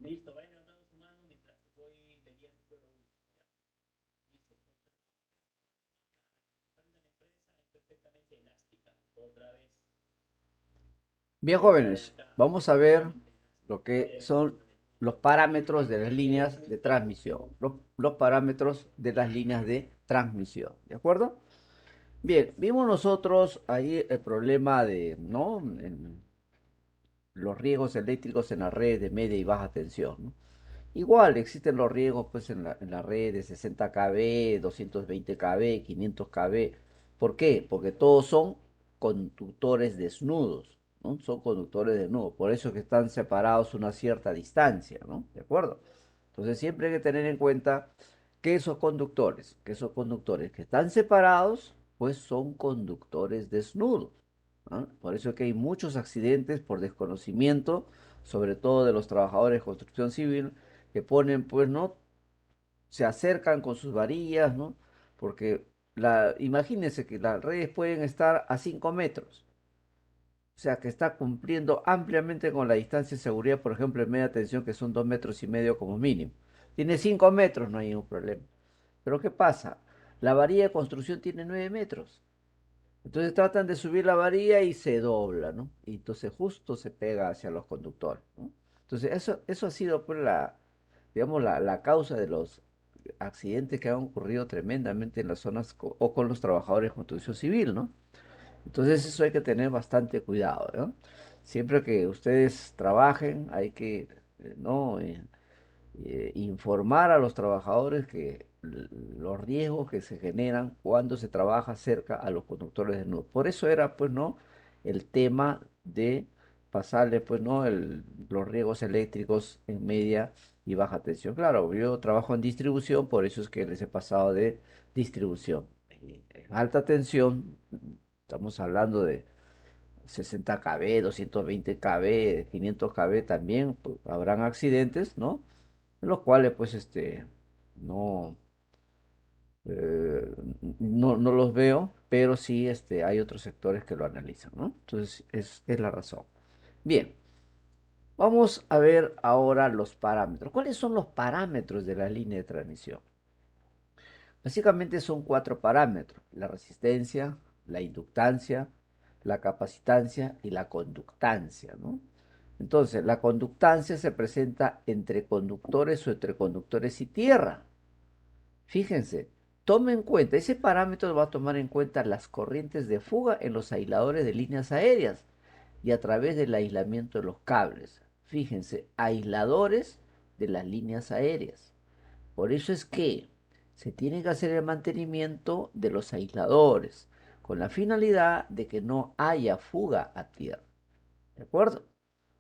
Listo, vayan levantando su mano mientras voy leyendo. Listo. La empresa es perfectamente elástica. Otra vez. Bien, Otra jóvenes, vez está vamos a ver perfectamente lo elástica. que son los parámetros de las líneas de transmisión, los parámetros de las líneas de transmisión, ¿de acuerdo? Bien, vimos nosotros ahí el problema de, ¿no? Los riesgos eléctricos en la red de media y baja tensión, ¿no? Igual existen los riesgos pues en la red de 60 kV, 220 kV, 500 kV. ¿Por qué? Porque todos son conductores desnudos, ¿no? Son conductores desnudos. Por eso es que están separados a una cierta distancia, ¿no? ¿De acuerdo? Entonces siempre hay que tener en cuenta que esos conductores que están separados, pues son conductores desnudos, ¿no? Por eso es que hay muchos accidentes por desconocimiento, sobre todo de los trabajadores de construcción civil, que ponen, pues, ¿no? Se acercan con sus varillas, ¿no? Porque imagínense que las redes pueden estar a 5 metros. O sea, que está cumpliendo ampliamente con la distancia de seguridad, por ejemplo, en media tensión, que son 2,5 metros como mínimo. Tiene 5 metros, no hay ningún problema. Pero ¿qué pasa? La varilla de construcción tiene 9 metros. Entonces tratan de subir la varilla y se dobla, ¿no? Y entonces justo se pega hacia los conductores, ¿no? Entonces eso ha sido pues digamos, la causa de los accidentes que han ocurrido tremendamente en las zonas o con los trabajadores de construcción civil, ¿no? Entonces eso hay que tener bastante cuidado, ¿no? Siempre que ustedes trabajen hay que, ¿no? Informar a los trabajadores que los riesgos que se generan cuando se trabaja cerca a los conductores desnudos. Por eso era, pues, ¿no? El tema de pasarle, pues, ¿no? Los riesgos eléctricos en media y baja tensión. Claro, yo trabajo en distribución, por eso es que les he pasado de distribución. En alta tensión, estamos hablando de 60 kV, 220 kV, 500 kV también, pues, habrán accidentes, ¿no? En los cuales pues no, eh, no los veo, pero sí hay otros sectores que lo analizan, ¿no? Entonces es la razón. Bien, vamos a ver ahora los parámetros. ¿Cuáles son los parámetros de la línea de transmisión? Básicamente son cuatro parámetros: la resistencia, la inductancia, la capacitancia y la conductancia, ¿no? Entonces, la conductancia se presenta entre conductores o entre conductores y tierra. Fíjense, tome en cuenta, ese parámetro va a tomar en cuenta las corrientes de fuga en los aisladores de líneas aéreas y a través del aislamiento de los cables. Fíjense, aisladores de las líneas aéreas. Por eso es que se tiene que hacer el mantenimiento de los aisladores con la finalidad de que no haya fuga a tierra. ¿De acuerdo?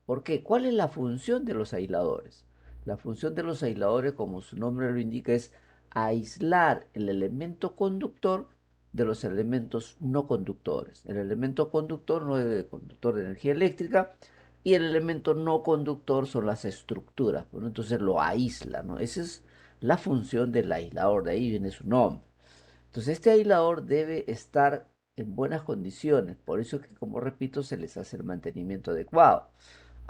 ¿Por qué? ¿Cuál es la función de los aisladores? La función de los aisladores, como su nombre lo indica, es aislar el elemento conductor de los elementos no conductores. El elemento conductor no es el conductor de energía eléctrica y el elemento no conductor son las estructuras. Bueno, entonces lo aísla, ¿no? Esa es la función del aislador, de ahí viene su nombre. Entonces este aislador debe estar en buenas condiciones, por eso es que, como repito, se les hace el mantenimiento adecuado.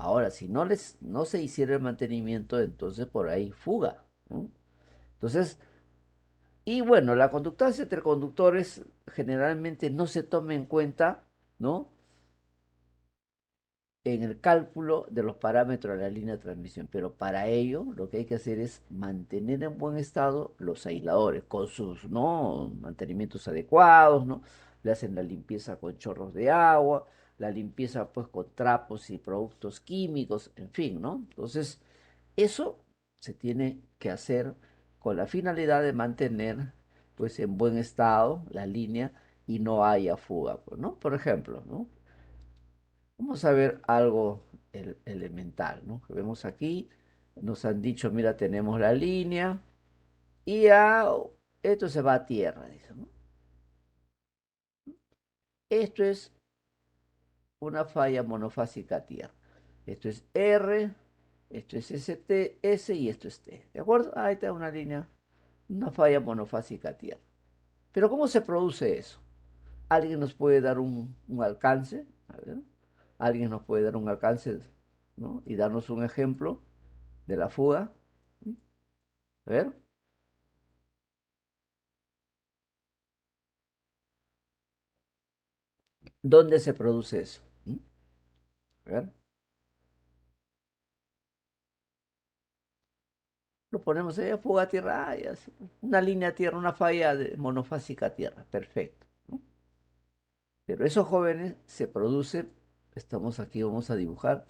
Ahora, si no se hiciera el mantenimiento, entonces por ahí fuga, ¿no? Entonces, y bueno, la conductancia entre conductores generalmente no se toma en cuenta, ¿no? En el cálculo de los parámetros de la línea de transmisión. Pero para ello lo que hay que hacer es mantener en buen estado los aisladores con sus, ¿no? Mantenimientos adecuados, ¿no? Le hacen la limpieza con chorros de agua, la limpieza pues con trapos y productos químicos, en fin, ¿no? Entonces, eso se tiene que hacer con la finalidad de mantener pues en buen estado la línea y no haya fuga, pues, ¿no? Por ejemplo, ¿no? Vamos a ver algo elemental, ¿no? Que vemos aquí, nos han dicho, mira, tenemos la línea y ya esto se va a tierra, dice, ¿no? Esto es una falla monofásica a tierra. Esto es R, esto es ST, S y esto es T, ¿de acuerdo? Ahí está una línea, una falla monofásica a tierra. Pero ¿cómo se produce eso? ¿Alguien nos puede dar un alcance? A ver, ¿alguien nos puede dar un alcance, ¿no? Y darnos un ejemplo. de la fuga. A ver, ¿dónde se produce eso? A ver, lo ponemos ahí, fuga a tierra, así, una línea a tierra, una falla monofásica a tierra, perfecto, ¿no? Pero esos jóvenes se producen, estamos aquí, vamos a dibujar,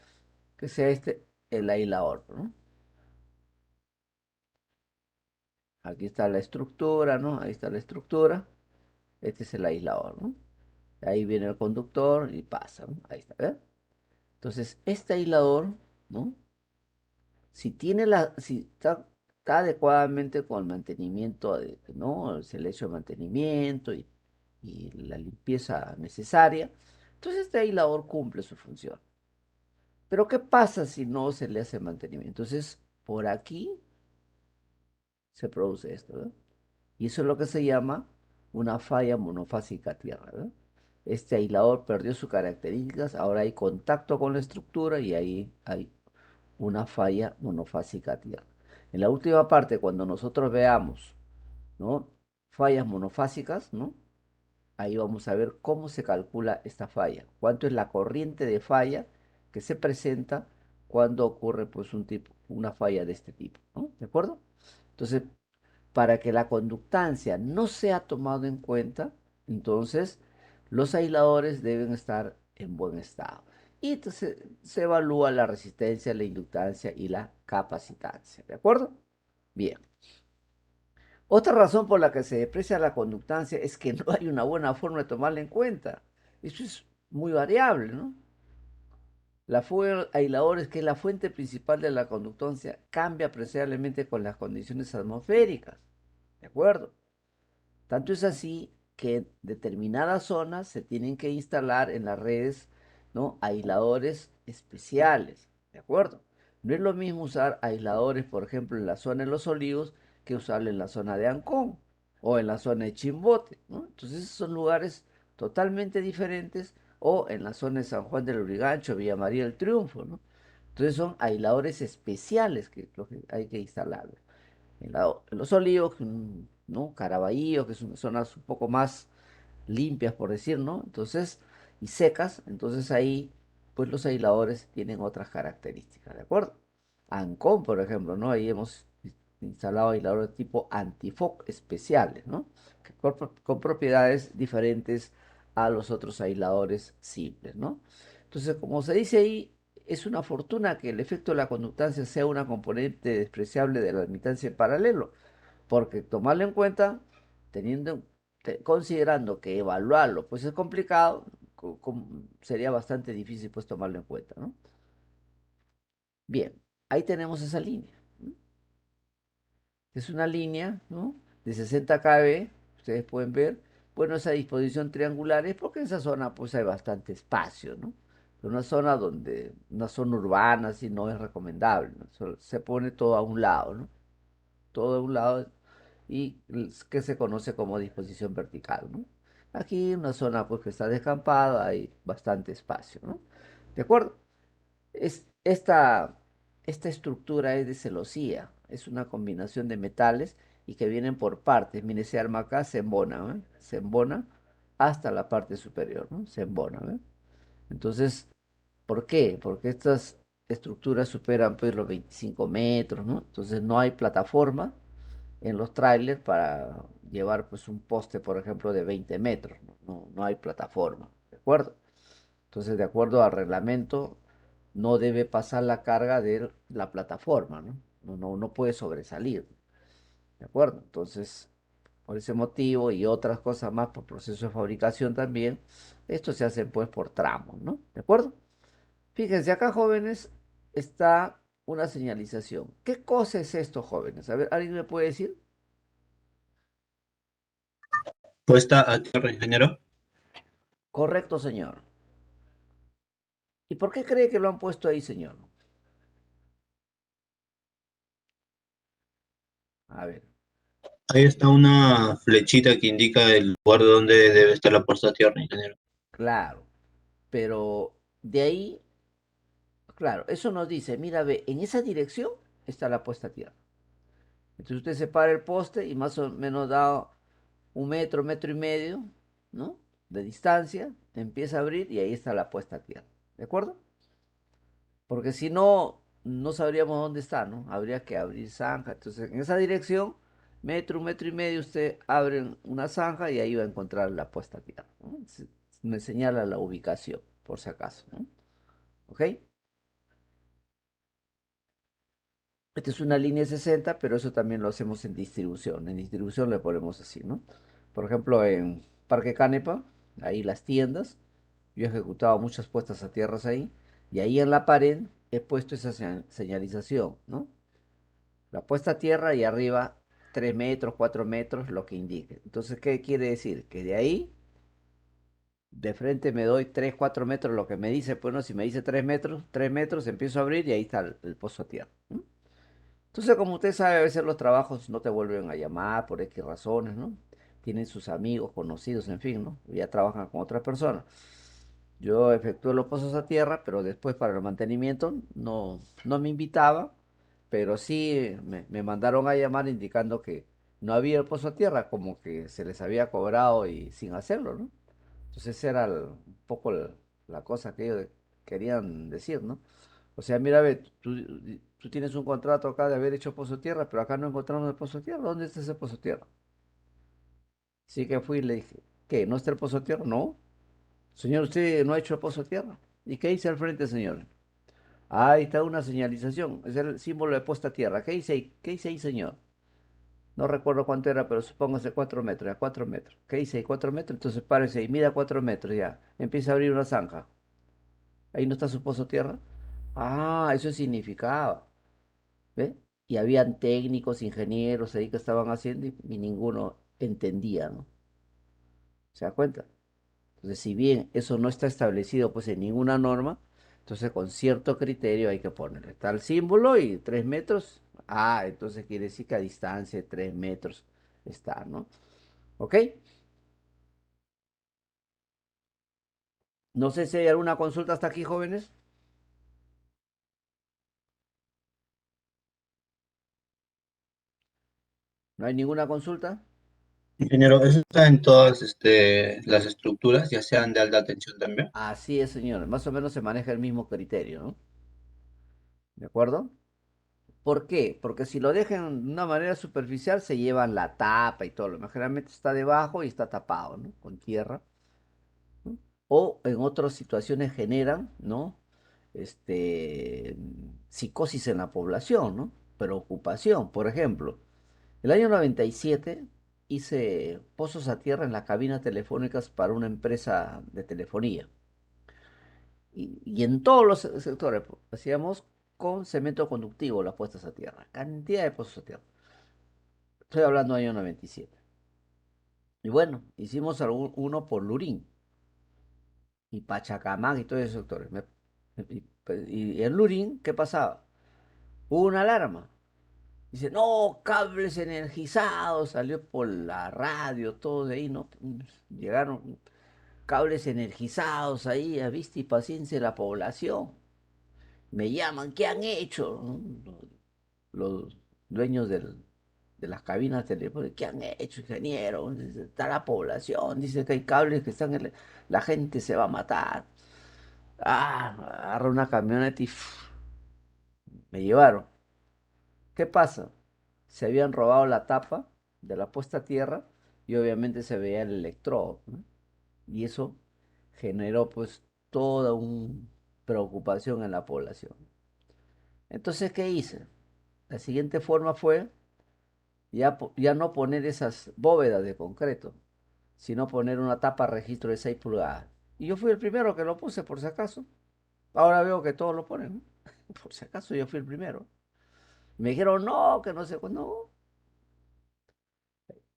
que sea este el aislador, ¿no? Aquí está la estructura, ¿no? Ahí está la estructura, este es el aislador, ¿no? Ahí viene el conductor y pasa, ¿no? Ahí está, ¿verdad? Entonces, este aislador, ¿no? Si está adecuadamente con el mantenimiento, ¿no? Se le ha hecho el mantenimiento y la limpieza necesaria, entonces este aislador cumple su función. Pero ¿qué pasa si no se le hace mantenimiento? Entonces, por aquí se produce esto, ¿verdad? Y eso es lo que se llama una falla monofásica a tierra, ¿verdad? Este aislador perdió sus características, ahora hay contacto con la estructura y ahí hay una falla monofásica a tierra. En la última parte, cuando nosotros veamos, ¿no? Fallas monofásicas, ¿no? Ahí vamos a ver cómo se calcula esta falla, cuánto es la corriente de falla que se presenta cuando ocurre pues una falla de este tipo, ¿no? ¿De acuerdo? Entonces, para que la conductancia no sea tomado en cuenta, entonces los aisladores deben estar en buen estado. Y entonces se evalúa la resistencia, la inductancia y la capacitancia. ¿De acuerdo? Bien. Otra razón por la que se deprecia la conductancia es que no hay una buena forma de tomarla en cuenta. Eso es muy variable, ¿no? La fuga de aisladores, que es la fuente principal de la conductancia, cambia apreciablemente con las condiciones atmosféricas. ¿De acuerdo? Tanto es así que en determinadas zonas se tienen que instalar en las redes, ¿no? Aisladores especiales, ¿de acuerdo? No es lo mismo usar aisladores, por ejemplo, en la zona de Los Olivos, que usarlo en la zona de Ancón o en la zona de Chimbote, ¿no? Entonces esos son lugares totalmente diferentes, o en la zona de San Juan del Urigancho, Villa María del Triunfo, ¿no? Entonces son aisladores especiales que hay que instalar en Los Olivos, ¿no? Caraballo, que son zonas un poco más limpias, por decir, ¿no? Entonces, y secas, entonces ahí, pues los aisladores tienen otras características, ¿de acuerdo? Ancón, por ejemplo, ¿no? Ahí hemos instalado aisladores tipo antifoc especiales, ¿no? Con propiedades diferentes a los otros aisladores simples, ¿no? Entonces, como se dice ahí, es una fortuna que el efecto de la conductancia sea una componente despreciable de la admitancia en paralelo, porque tomarlo en cuenta, considerando que evaluarlo pues es complicado, sería bastante difícil pues tomarlo en cuenta, ¿no? Bien, ahí tenemos esa línea. ¿No? Es una línea, ¿no? De 60 kb, ustedes pueden ver, bueno, esa disposición triangular es porque en esa zona pues hay bastante espacio, ¿no? Pero una zona urbana así no es recomendable, ¿no? Se pone todo a un lado, ¿no? Todo a un lado y que se conoce como disposición vertical, ¿no? Aquí una zona pues que está descampada, hay bastante espacio, ¿no? ¿De acuerdo? Esta estructura es de celosía, es una combinación de metales y que vienen por partes. Mire, se arma acá, se embona, ¿eh? Se embona hasta la parte superior, ¿no? Se embona, ¿eh? Entonces, ¿por qué? Porque estas estructuras superan pues los 25 metros, ¿no? Entonces no hay plataforma en los trailers para llevar pues un poste, por ejemplo, de 20 metros, ¿no? No hay plataforma, ¿de acuerdo? Entonces, de acuerdo al reglamento, no debe pasar la carga de la plataforma, ¿no? No puede sobresalir, ¿de acuerdo? Entonces, por ese motivo y otras cosas más por proceso de fabricación también, esto se hace pues por tramos, ¿no? ¿De acuerdo? Fíjense, acá jóvenes está una señalización. ¿Qué cosa es esto, jóvenes? A ver, ¿alguien me puede decir? Puesta a tierra, ingeniero. Correcto, señor. ¿Y por qué cree que lo han puesto ahí, señor? A ver, Ahí está una flechita que indica el lugar donde debe estar la puesta a tierra, ingeniero. claro, pero de ahí, claro, eso nos dice, mira, ve, en esa dirección está la puesta a tierra. Entonces usted separa el poste y más o menos da un metro, metro y medio, ¿no? De distancia, empieza a abrir y ahí está la puesta a tierra. ¿De acuerdo? Porque si no, no sabríamos dónde está, ¿no? Habría que abrir zanja. Entonces, en esa dirección, metro, un metro y medio, usted abre una zanja y ahí va a encontrar la puesta a tierra, ¿no? Me señala la ubicación, por si acaso, ¿no? ¿Ok? Esta es una línea 60, pero eso también lo hacemos en distribución. En distribución le ponemos así, ¿no? Por ejemplo, en Parque Canepa, ahí las tiendas, yo he ejecutado muchas puestas a tierras ahí, y ahí en la pared he puesto esa señalización, ¿no? La puesta a tierra y arriba 3 metros, 4 metros, lo que indique. Entonces, ¿qué quiere decir? Que de ahí, de frente me doy 3 4 metros, lo que me dice, pues no, si me dice 3 metros, empiezo a abrir y ahí está el pozo a tierra, ¿no? Entonces, como usted sabe, a veces los trabajos no te vuelven a llamar por X razones, ¿no? Tienen sus amigos, conocidos, en fin, ¿no? Ya trabajan con otras personas. Yo efectué los pozos a tierra, pero después para el mantenimiento no me invitaba, pero sí me mandaron a llamar indicando que no había el pozo a tierra, como que se les había cobrado y sin hacerlo, ¿no? Entonces esa era un poco la cosa que ellos querían decir, ¿no? O sea, mira, ve, tú tienes un contrato acá de haber hecho pozo tierra, pero acá no encontramos el pozo tierra. ¿Dónde está ese pozo tierra? Así que fui y le dije, ¿qué? ¿No está el pozo tierra? No. Señor, usted no ha hecho el pozo tierra. ¿Y qué dice al frente, señor? Ah, ahí está una señalización. Es el símbolo de puesta a tierra. ¿Qué dice ahí? ¿Qué dice ahí, señor? No recuerdo cuánto era, pero supóngase 4 metros, ya 4 metros. ¿Qué dice ahí? 4 metros. Entonces párese y mida 4 metros ya. Empieza a abrir una zanja. Ahí no está su pozo tierra. Ah, eso significaba. ¿Ve? Y habían técnicos, ingenieros ahí que estaban haciendo y ninguno entendía, ¿no? ¿Se da cuenta? Entonces, si bien eso no está establecido pues en ninguna norma, entonces con cierto criterio hay que ponerle. Está el símbolo y 3 metros. Ah, entonces quiere decir que a distancia de 3 metros está, ¿no? ¿Ok? No sé si hay alguna consulta hasta aquí, jóvenes. ¿No hay ninguna consulta? Ingeniero, eso está en todas las estructuras, ya sean de alta tensión también. Así es, señor. Más o menos se maneja el mismo criterio, ¿no? ¿De acuerdo? ¿Por qué? Porque si lo dejan de una manera superficial, se llevan la tapa y todo lo demás. Generalmente está debajo y está tapado, ¿no? Con tierra, ¿no? O en otras situaciones generan, ¿no? Psicosis en la población, ¿no? Preocupación. Por ejemplo, el año 97 hice pozos a tierra en las cabinas telefónicas para una empresa de telefonía. Y en todos los sectores pues, hacíamos con cemento conductivo las puestas a tierra. Cantidad de pozos a tierra. Estoy hablando del año 97. Y bueno, hicimos uno por Lurín y Pachacamac y todos esos sectores. Y en Lurín, ¿qué pasaba? Hubo una alarma. Dice, no, cables energizados. Salió por la radio, todo de ahí, ¿no? Llegaron cables energizados ahí, a vista y paciencia de la población. Me llaman, ¿qué han hecho? ¿No? Los dueños de las cabinas telefónicas, ¿qué han hecho, ingeniero? Dice, está la población, dice que hay cables que están la gente se va a matar. Ah, agarré una camioneta y me llevaron. ¿Qué pasa? Se habían robado la tapa de la puesta a tierra y obviamente se veía el electrodo, ¿no? Y eso generó pues toda una preocupación en la población. Entonces, ¿qué hice? La siguiente forma fue ya no poner esas bóvedas de concreto, sino poner una tapa registro de 6 pulgadas. Y yo fui el primero que lo puse, por si acaso. Ahora veo que todos lo ponen, ¿no? Por si acaso yo fui el primero. Me dijeron, no, que no sé cuándo. No.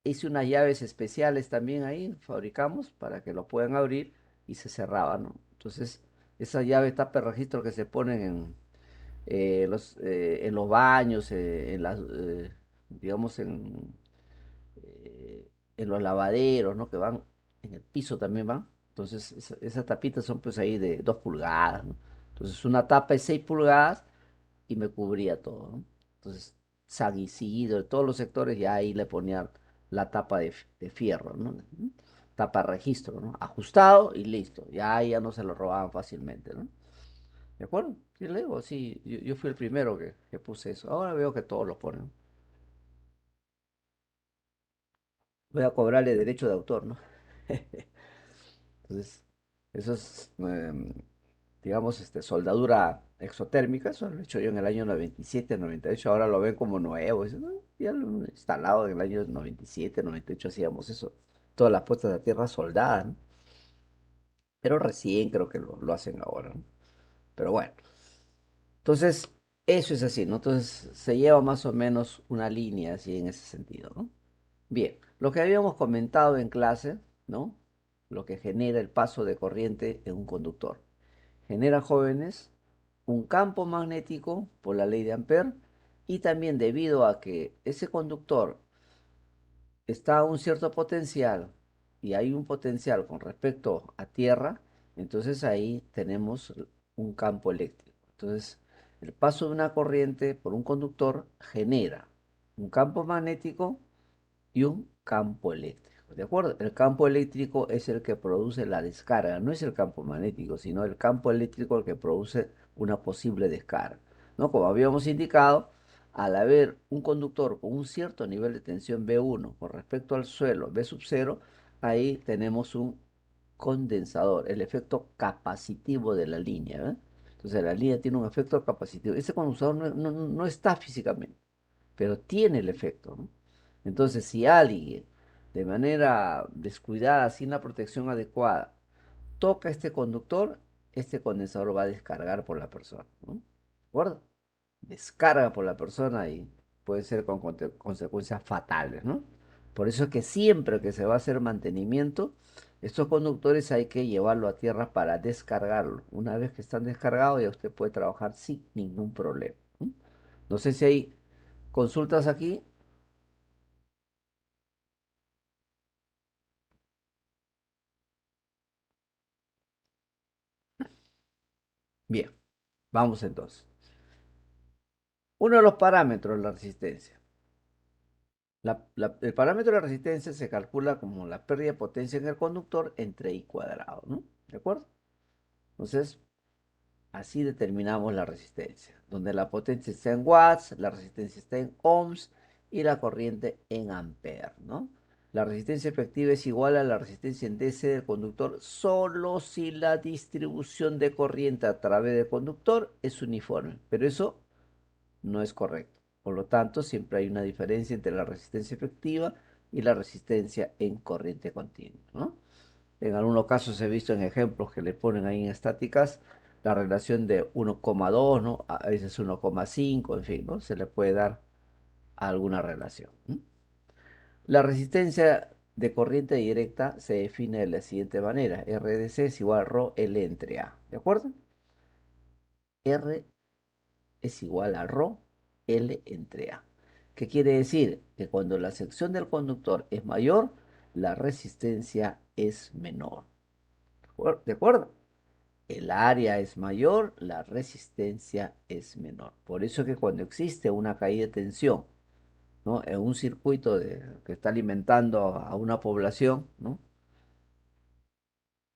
Hice unas llaves especiales también ahí, fabricamos para que lo puedan abrir y se cerraba, ¿no? Entonces, esas llaves tapa registro que se ponen en los baños, digamos, en los lavaderos, ¿no? Que van, en el piso también van. Entonces, esas tapitas son pues ahí de 2 pulgadas, ¿no? Entonces, una tapa de 6 pulgadas y me cubría todo, ¿no? Entonces, San Isidro, todos los sectores, ya ahí le ponían la tapa de fierro, ¿no? Tapa registro, ¿no? Ajustado y listo. Ya ahí ya no se lo robaban fácilmente, ¿no? ¿De acuerdo? Sí, le digo, sí, yo fui el primero que puse eso. Ahora veo que todos lo ponen. Voy a cobrarle derecho de autor, ¿no? Entonces, eso es, digamos, soldadura exotérmica, eso lo he hecho yo en el año 97, 98, ahora lo ven como nuevo, eso, ¿no? Ya lo he instalado en el año 97, 98 hacíamos eso, todas las puestas de tierra soldadas, ¿no? Pero recién creo que lo hacen ahora, ¿no? Pero bueno, entonces, eso es así, ¿no? Entonces, se lleva más o menos una línea así en ese sentido, ¿no? Bien, lo que habíamos comentado en clase, ¿no? Lo que genera el paso de corriente en un conductor. Genera, jóvenes, un campo magnético por la ley de Ampère y también debido a que ese conductor está a un cierto potencial y hay un potencial con respecto a tierra, entonces ahí tenemos un campo eléctrico. Entonces, el paso de una corriente por un conductor genera un campo magnético y un campo eléctrico. ¿De acuerdo? El campo eléctrico es el que produce la descarga, no es el campo magnético, sino el campo eléctrico el que produce una posible descarga. ¿No? Como habíamos indicado, al haber un conductor con un cierto nivel de tensión V1 con respecto al suelo V sub 0, ahí tenemos un condensador, el efecto capacitivo de la línea. ¿Eh? Entonces la línea tiene un efecto capacitivo. Ese condensador no está físicamente, pero tiene el efecto, ¿no? Entonces, si alguien de manera descuidada, sin la protección adecuada, toca este conductor, este condensador va a descargar por la persona, ¿no? ¿De acuerdo? Descarga por la persona y puede ser con consecuencias fatales, ¿no? Por eso es que siempre que se va a hacer mantenimiento, estos conductores hay que llevarlo a tierra para descargarlo. Una vez que están descargados, ya usted puede trabajar sin ningún problema, ¿no? No sé si hay consultas aquí. Bien, vamos entonces. Uno de los parámetros, la resistencia. El parámetro de la resistencia se calcula como la pérdida de potencia en el conductor entre I cuadrado, ¿no? ¿De acuerdo? Entonces, así determinamos la resistencia, donde la potencia está en watts, la resistencia está en ohms y la corriente en amperes, ¿no? La resistencia efectiva es igual a la resistencia en DC del conductor solo si la distribución de corriente a través del conductor es uniforme, pero eso no es correcto. Por lo tanto, siempre hay una diferencia entre la resistencia efectiva y la resistencia en corriente continua, ¿no? En algunos casos he visto en ejemplos que le ponen ahí en estáticas la relación de 1,2, ¿no? A veces 1,5, en fin, ¿no? Se le puede dar alguna relación. La resistencia de corriente directa se define de la siguiente manera. RDC es igual a ρ L entre A. ¿De acuerdo? R es igual a ρ L entre A. ¿Qué quiere decir? Que cuando la sección del conductor es mayor, la resistencia es menor. ¿De acuerdo? El área es mayor, la resistencia es menor. Por eso que cuando existe una caída de tensión, ¿no? En un circuito que está alimentando a una población, ¿no?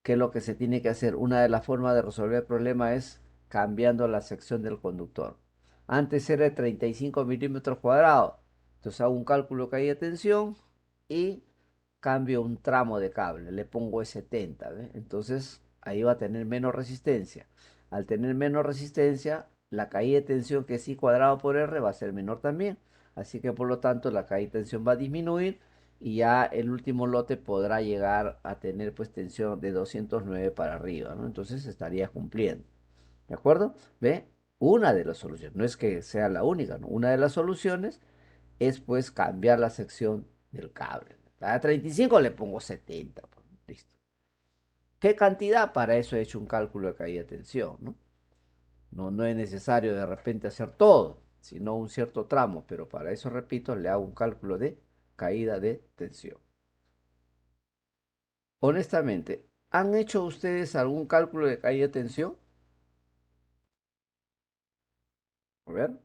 ¿Qué es lo que se tiene que hacer? Una de las formas de resolver el problema es cambiando la sección del conductor. Antes era de 35 milímetros cuadrados. Entonces hago un cálculo de caída de tensión y cambio un tramo de cable. Le pongo de 70, ¿ve? Entonces ahí va a tener menos resistencia. Al tener menos resistencia, la caída de tensión que es I cuadrado por R va a ser menor también. Así que por lo tanto la caída de tensión va a disminuir y ya el último lote podrá llegar a tener pues tensión de 209 para arriba, ¿no? Entonces estaría cumpliendo, ¿de acuerdo? ¿Ve? Una de las soluciones, no es que sea la única, ¿no? Una de las soluciones es pues cambiar la sección del cable. A 35 le pongo 70, pues, listo. ¿Qué cantidad? Para eso he hecho un cálculo de caída de tensión, ¿no? No es necesario de repente hacer todo, sino un cierto tramo, pero para eso, repito, le hago un cálculo de caída de tensión. Honestamente, ¿han hecho ustedes algún cálculo de caída de tensión? A ver.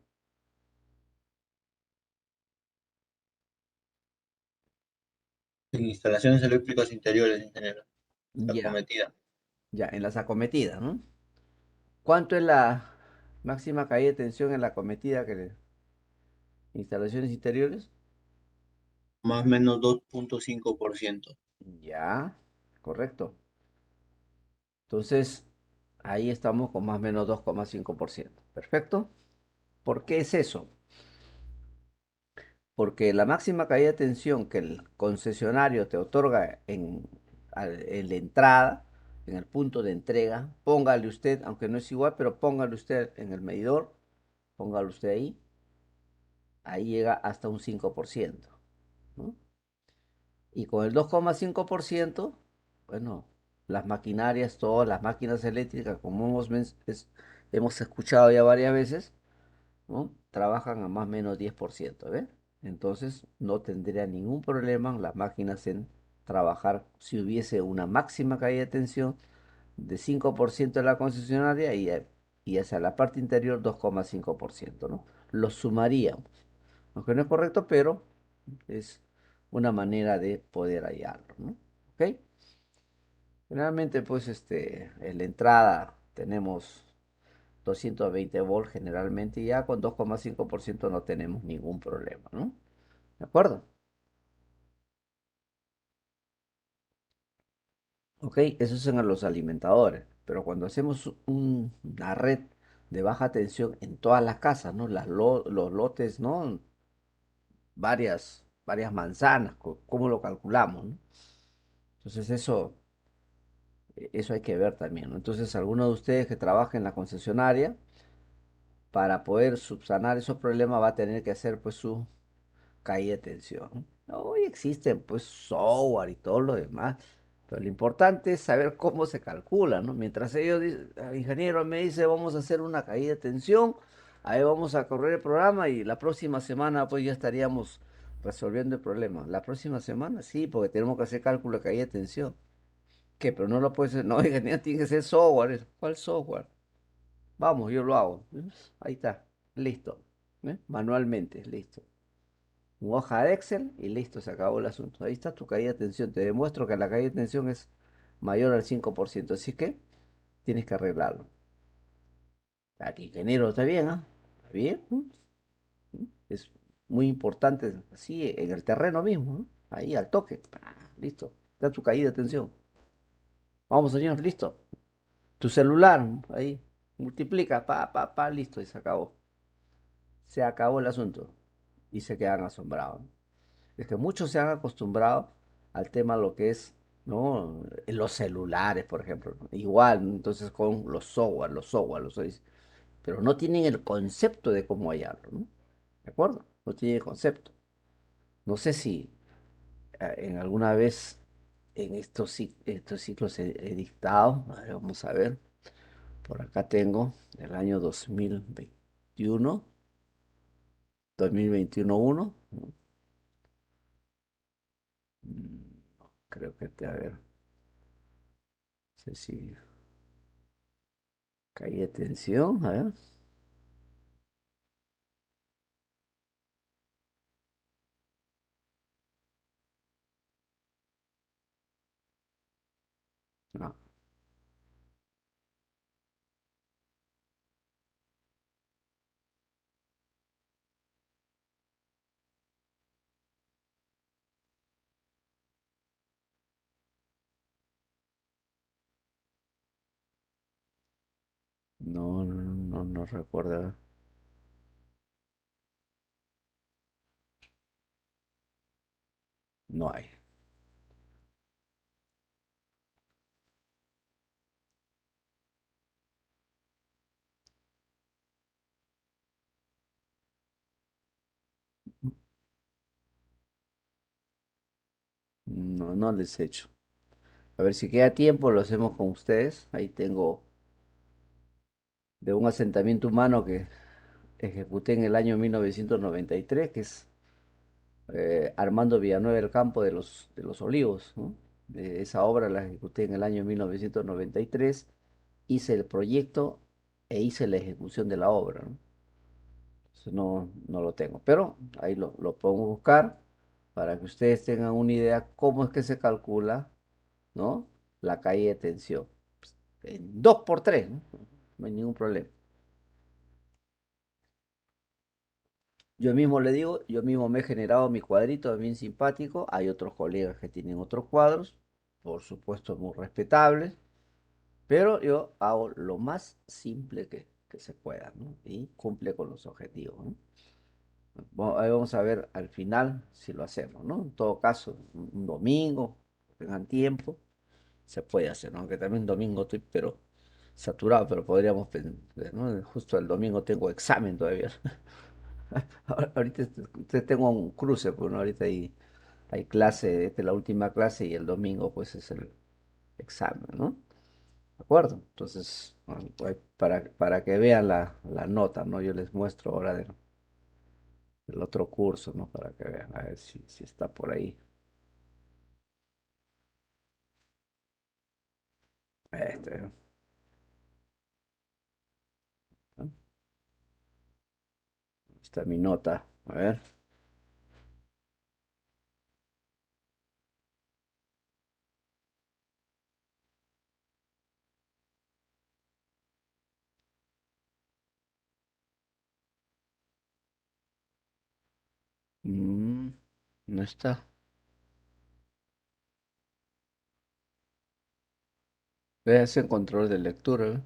En instalaciones eléctricas interiores, ingeniero. La Ya, cometida. ya, en las acometidas, ¿no? ¿Cuánto es la máxima caída de tensión en la acometida instalaciones interiores? Más o menos 2,5%. Ya, correcto. Entonces, ahí estamos con más o menos 2,5%. Perfecto. ¿Por qué es eso? Porque la máxima caída de tensión que el concesionario te otorga en la entrada, en el punto de entrega, póngale usted, aunque no es igual, pero póngale usted en el medidor, póngale usted ahí llega hasta un 5%, ¿no? Y con el 2,5%, bueno, las maquinarias, todas las máquinas eléctricas, como hemos escuchado ya varias veces, ¿no? Trabajan a más o menos 10%, ¿ves? Entonces no tendría ningún problema las máquinas en trabajar si hubiese una máxima caída de tensión de 5% de la concesionaria y hacia la parte interior 2,5%, ¿no? Lo sumaríamos, aunque no es correcto, pero es una manera de poder hallarlo, ¿no? ¿Ok? Generalmente, pues, en la entrada tenemos 220 volts generalmente, y ya con 2,5% no tenemos ningún problema, ¿no? ¿De acuerdo? Ok, eso son en los alimentadores, pero cuando hacemos una red de baja tensión en todas las casas, ¿no? Los lotes, ¿no? Varias manzanas, ¿cómo lo calculamos, ¿no? Entonces eso hay que ver también, ¿no? Entonces, alguno de ustedes que trabaje en la concesionaria, para poder subsanar esos problemas va a tener que hacer pues su caída de tensión. Hoy existen pues software y todo lo demás, pero lo importante es saber cómo se calcula, ¿no? Mientras ellos, el ingeniero me dice vamos a hacer una caída de tensión, ahí vamos a correr el programa y la próxima semana pues ya estaríamos resolviendo el problema. La próxima semana sí, porque tenemos que hacer cálculo de caída de tensión. ¿Qué? Pero no lo puede ser, no, ingeniero, tiene que ser software. ¿Cuál software? Vamos, yo lo hago. Ahí está, listo. Manualmente, listo. Una hoja de Excel y listo, se acabó el asunto. Ahí está tu caída de tensión. Te demuestro que la caída de tensión es mayor al 5%, así que tienes que arreglarlo. Aquí, ingeniero, ¿está bien? ¿Ah? ¿Está bien? Es muy importante, así en el terreno mismo, ¿no? Ahí al toque. Listo, está tu caída de tensión. Vamos, señor, listo. Tu celular, ahí, multiplica, listo, y se acabó. Se acabó el asunto. Y se quedan asombrados, ¿no? Es que muchos se han acostumbrado al tema de lo que es, ¿no? En los celulares, por ejemplo, ¿no? Igual, ¿no? Entonces con los software, pero no tienen el concepto de cómo hallarlo, ¿no? ¿De acuerdo? No tienen el concepto. No sé si en alguna vez en estos ciclos he dictado, a ver, vamos a ver, por acá tengo el año 2021, 2021-1, creo que, a ver, no sé si caí de tensión, a ver. No, no recuerdo. No hay. No, no les he hecho. A ver si queda tiempo, lo hacemos con ustedes. Ahí tengo de un asentamiento humano que ejecuté en el año 1993, que es Armando Villanueva del Campo de los Olivos, ¿no? Esa obra la ejecuté en el año 1993. Hice el proyecto e hice la ejecución de la obra, ¿no? Entonces no lo tengo, pero ahí lo podemos buscar. para que ustedes tengan una idea cómo es que se calcula, ¿no? La caída de tensión. En 2 por 3, ¿no? No hay ningún problema. Yo mismo le digo, yo mismo me he generado mi cuadrito bien simpático. Hay otros colegas que tienen otros cuadros, por supuesto muy respetables, pero yo hago lo más simple que se pueda, ¿no? Y cumple con los objetivos, ¿no? Ahí vamos a ver al final si lo hacemos, ¿no? En todo caso, un domingo, tengan tiempo, se puede hacer, ¿no? Aunque también domingo estoy, pero saturado, pero podríamos, ¿no? Justo el domingo tengo examen todavía. Ahorita tengo un cruce, pues, ¿no? Ahorita hay clase, esta es la última clase y el domingo pues es el examen, ¿no? ¿De acuerdo? Entonces, bueno, pues, para que vean la nota, ¿no? Yo les muestro ahora del otro curso, ¿no? Para que vean, a ver si está por ahí. Este, ¿no? Está mi nota. A ver. Mm, no está. Veas en control de lectura, ¿eh?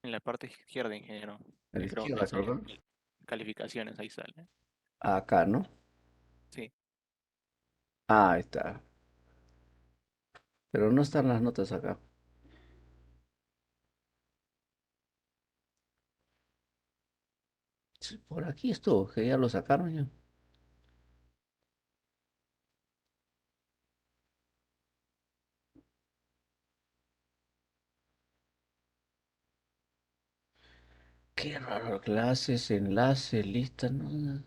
En la parte izquierda, ingeniero. A la Creo donde izquierda, sale perdón. calificaciones, ahí sale. Acá, ¿no? Sí. Ah, ahí está. Pero no están las notas acá. Sí, por aquí estuvo, que ya lo sacaron ya. Qué raro, clases, enlace, lista, ¿no?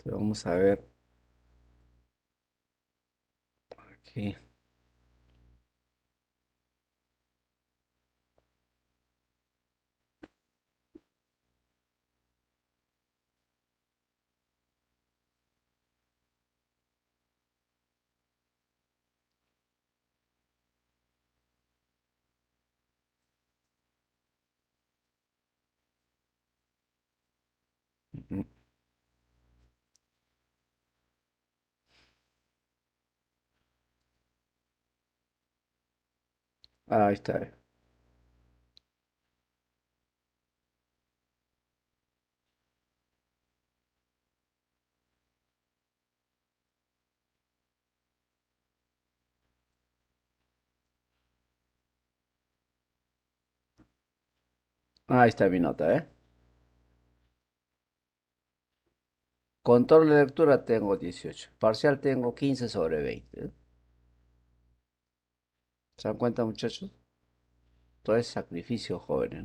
Vamos a ver aquí. Mm, ahí está. Ahí está mi nota, ¿eh? Control de lectura tengo 18. Parcial tengo 15 sobre 20, ¿eh? ¿Se dan cuenta, muchachos? Todo es sacrificio, jóvenes,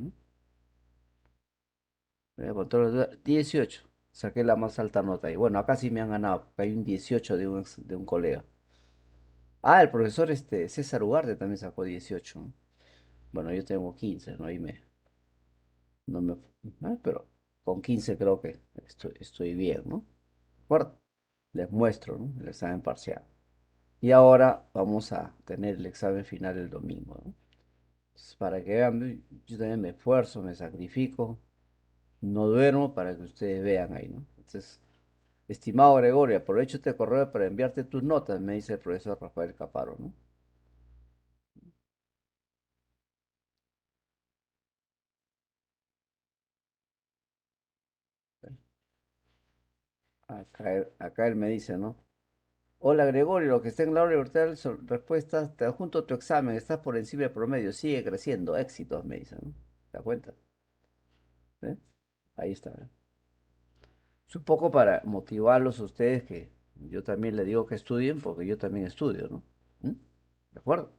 ¿no? Control de lectura, 18. Saqué la más alta nota ahí. Bueno, acá sí me han ganado, porque hay un 18 de un colega. Ah, el profesor César Ugarte también sacó 18, ¿no? Bueno, yo tengo 15, ¿no? No me, pero con 15 creo que estoy bien, ¿no? ¿De acuerdo? Les muestro, ¿no? El examen parcial. Y ahora vamos a tener el examen final el domingo, ¿no? Entonces, para que vean, yo también me esfuerzo, me sacrifico, no duermo para que ustedes vean ahí, ¿no? Entonces, estimado Gregorio, aprovecho este correo para enviarte tus notas, me dice el profesor Rafael Caparo, ¿no? Acá él me dice, ¿no? Hola Gregorio, lo que está en la hora virtual son respuestas, te adjunto tu examen, estás por encima del promedio, sigue creciendo, éxitos, me dicen, ¿no? ¿Te das cuenta? ¿Eh? Ahí está. ¿Eh? Es un poco para motivarlos a ustedes que yo también les digo que estudien porque yo también estudio, ¿no? ¿Mm? ¿De acuerdo?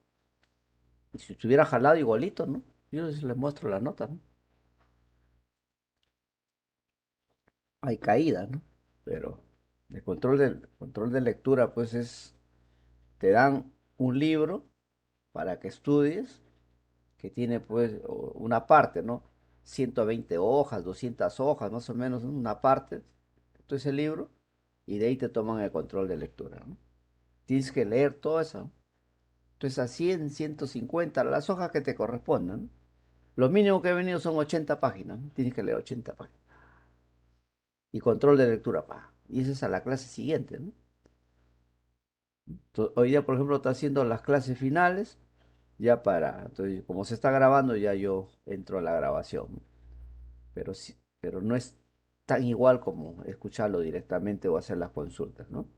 Y si estuviera jalado igualito, ¿no? Yo les muestro la nota, ¿no? hay caída, ¿no? Pero el control de lectura, pues te dan un libro para que estudies, que tiene pues una parte, ¿no? 120 hojas, 200 hojas, más o menos, ¿no? Una parte, todo ese libro, y de ahí te toman el control de lectura, ¿no? Tienes que leer todo eso, ¿no? Entonces a 100, 150, las hojas que te correspondan, ¿no? Lo mínimo que he venido son 80 páginas, ¿no? Tienes que leer 80 páginas. Y control de lectura, pa. Y esa es a la clase siguiente, ¿no? Hoy día, por ejemplo, está haciendo las clases finales, ya entonces, como se está grabando, ya yo entro a la grabación, ¿no? Pero sí, pero no es tan igual como escucharlo directamente o hacer las consultas, ¿no?